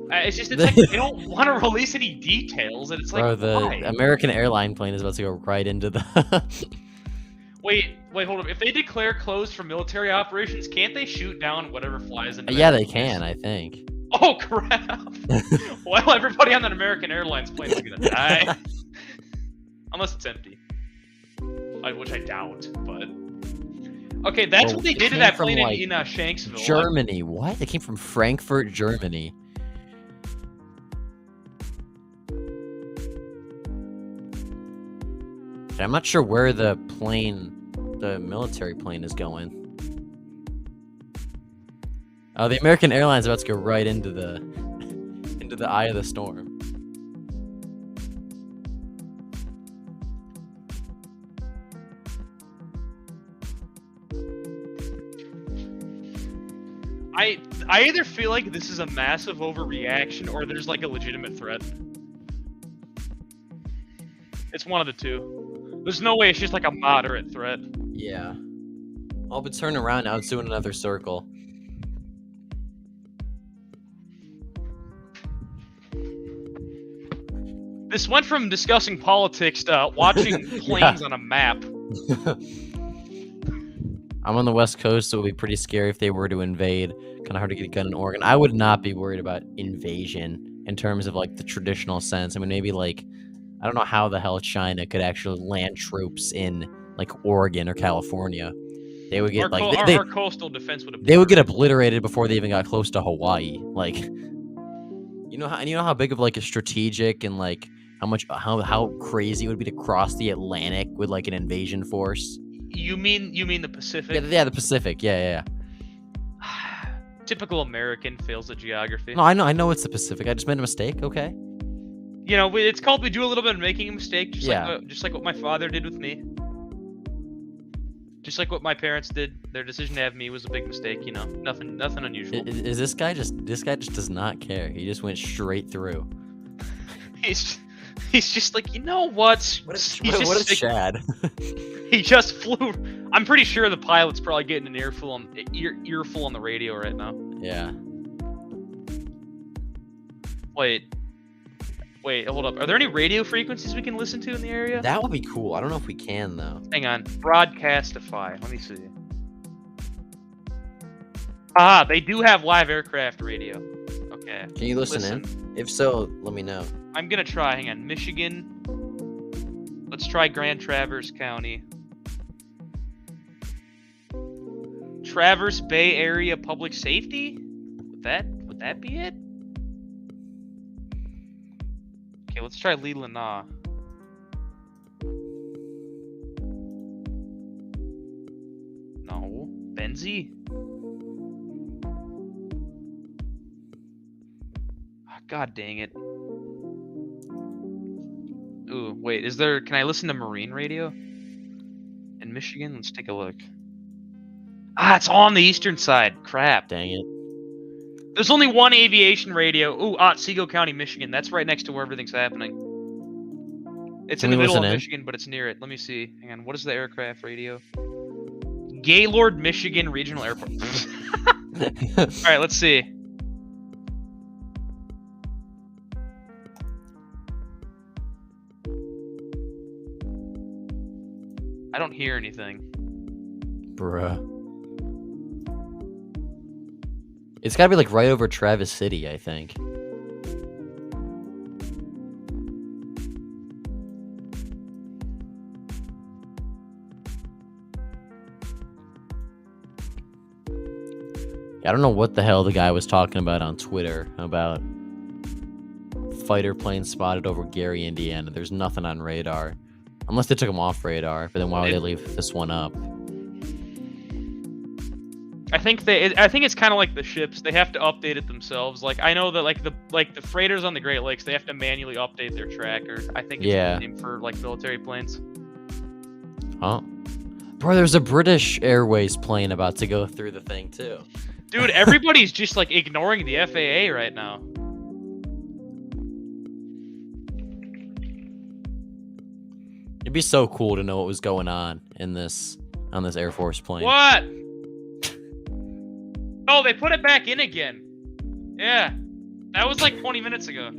It's like they don't want to release any details, and it's like, bro, the why? American airline plane is about to go right into the. Wait, hold up. If they declare closed for military operations, can't they shoot down whatever flies into? Yeah, they can. I think. Oh crap! Well, everybody on that American Airlines plane is gonna die, unless it's empty. Which I doubt, but okay, that's what they did to that plane in Shanksville. Germany, what? It came from Frankfurt, Germany. I'm not sure where the military plane is going. Oh, the American Airlines is about to go right into the eye of the storm. I either feel like this is a massive overreaction or there's like a legitimate threat. It's one of the two. There's no way it's just like a moderate threat. Yeah. Oh, but turn around now. It's doing another circle. This went from discussing politics to watching planes on a map. I'm on the West Coast, so it would be pretty scary if they were to invade. Kind of hard to get a gun in Oregon. I would not be worried about invasion in terms of like the traditional sense. I mean, maybe like, I don't know how the hell China could actually land troops in like Oregon or California. They would get our coastal defense would. They would get obliterated before they even got close to Hawaii. Like, you know how big of like a strategic and like how crazy it would be to cross the Atlantic with like an invasion force. You mean the Pacific? Yeah, the Pacific. Yeah. Typical American fails at geography. No, I know it's the Pacific. I just made a mistake. Okay. You know, it's called we do a little bit of making a mistake, just like what my father did with me. Just like what my parents did. Their decision to have me was a big mistake. You know, nothing unusual. Is this guy just does not care. He just went straight through. He's just like, you know what? What is, He's just what is sick- Chad? He just flew. I'm pretty sure the pilot's probably getting an earful on the radio right now. Yeah. Wait, hold up. Are there any radio frequencies we can listen to in the area? That would be cool. I don't know if we can though. Hang on. Broadcastify. Let me see. Ah, they do have live aircraft radio. Okay. Can you listen in? If so, let me know. I'm gonna try. Hang on. Michigan. Let's try Grand Traverse County. Traverse Bay Area Public Safety? Would that be it? Okay, let's try Leland. No. Benzie? God dang it. Ooh, wait, can I listen to Marine radio? In Michigan? Let's take a look. Ah, it's all on the eastern side. Crap. Dang it. There's only one aviation radio. Ooh, Otsego County, Michigan. That's right next to where everything's happening. It's in the middle of Michigan, but it's near it. Let me see. Hang on, what is the aircraft radio? Gaylord, Michigan Regional Airport. Alright, let's see. I don't hear anything. Bruh. It's gotta be like right over Travis City, I think. I don't know what the hell the guy was talking about on Twitter about fighter plane spotted over Gary, Indiana. There's nothing on radar. Unless they took him off radar, but then why would they leave this one up? I think it's kind of like the ships. They have to update it themselves. Like I know that like the freighters on the Great Lakes, they have to manually update their tracker. I think it's the same for like military planes. Huh? Bro, there's a British Airways plane about to go through the thing too. Dude, everybody's just like ignoring the FAA right now. It'd be so cool to know what was going on on this Air Force plane. What? Oh, they put it back in again. Yeah. That was like 20 minutes ago.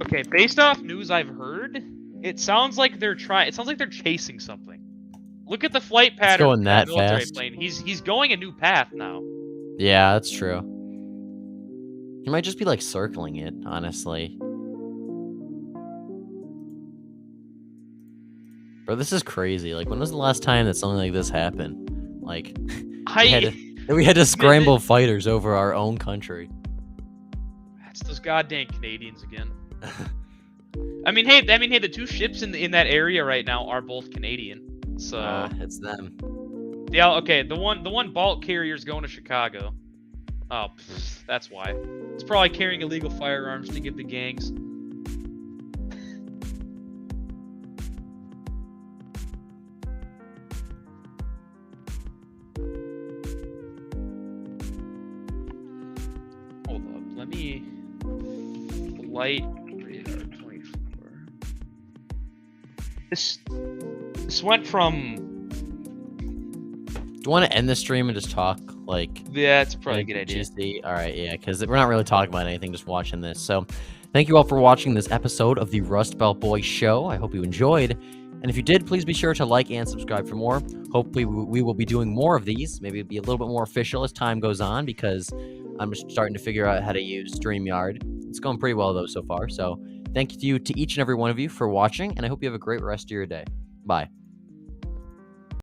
Okay, based off news I've heard, it sounds like they're chasing something. Look at the flight pattern. It's going that military fast. plane. He's going a new path now. Yeah, that's true. He might just be like circling it, honestly. Bro, this is crazy. Like, when was the last time that something like this happened? Like, we had to scramble fighters over our own country. That's those goddamn Canadians again. I mean, hey, the two ships in that area right now are both Canadian. So it's them. Yeah, okay. The one bulk carrier's going to Chicago. Oh, that's why. It's probably carrying illegal firearms to give the gangs. Hold up. Let me flight radar 24. This went from. Do you want to end the stream and just talk? Like, Yeah, it's probably a like good idea. GC? All right, yeah, because we're not really talking about anything, just watching this. So, thank you all for watching this episode of the Rust Belt Boys Show. I hope you enjoyed. And if you did, please be sure to like and subscribe for more. Hopefully, we will be doing more of these. Maybe it'll be a little bit more official as time goes on, because I'm just starting to figure out how to use StreamYard. It's going pretty well, though, so far. So, thank you to each and every one of you for watching, and I hope you have a great rest of your day. Bye.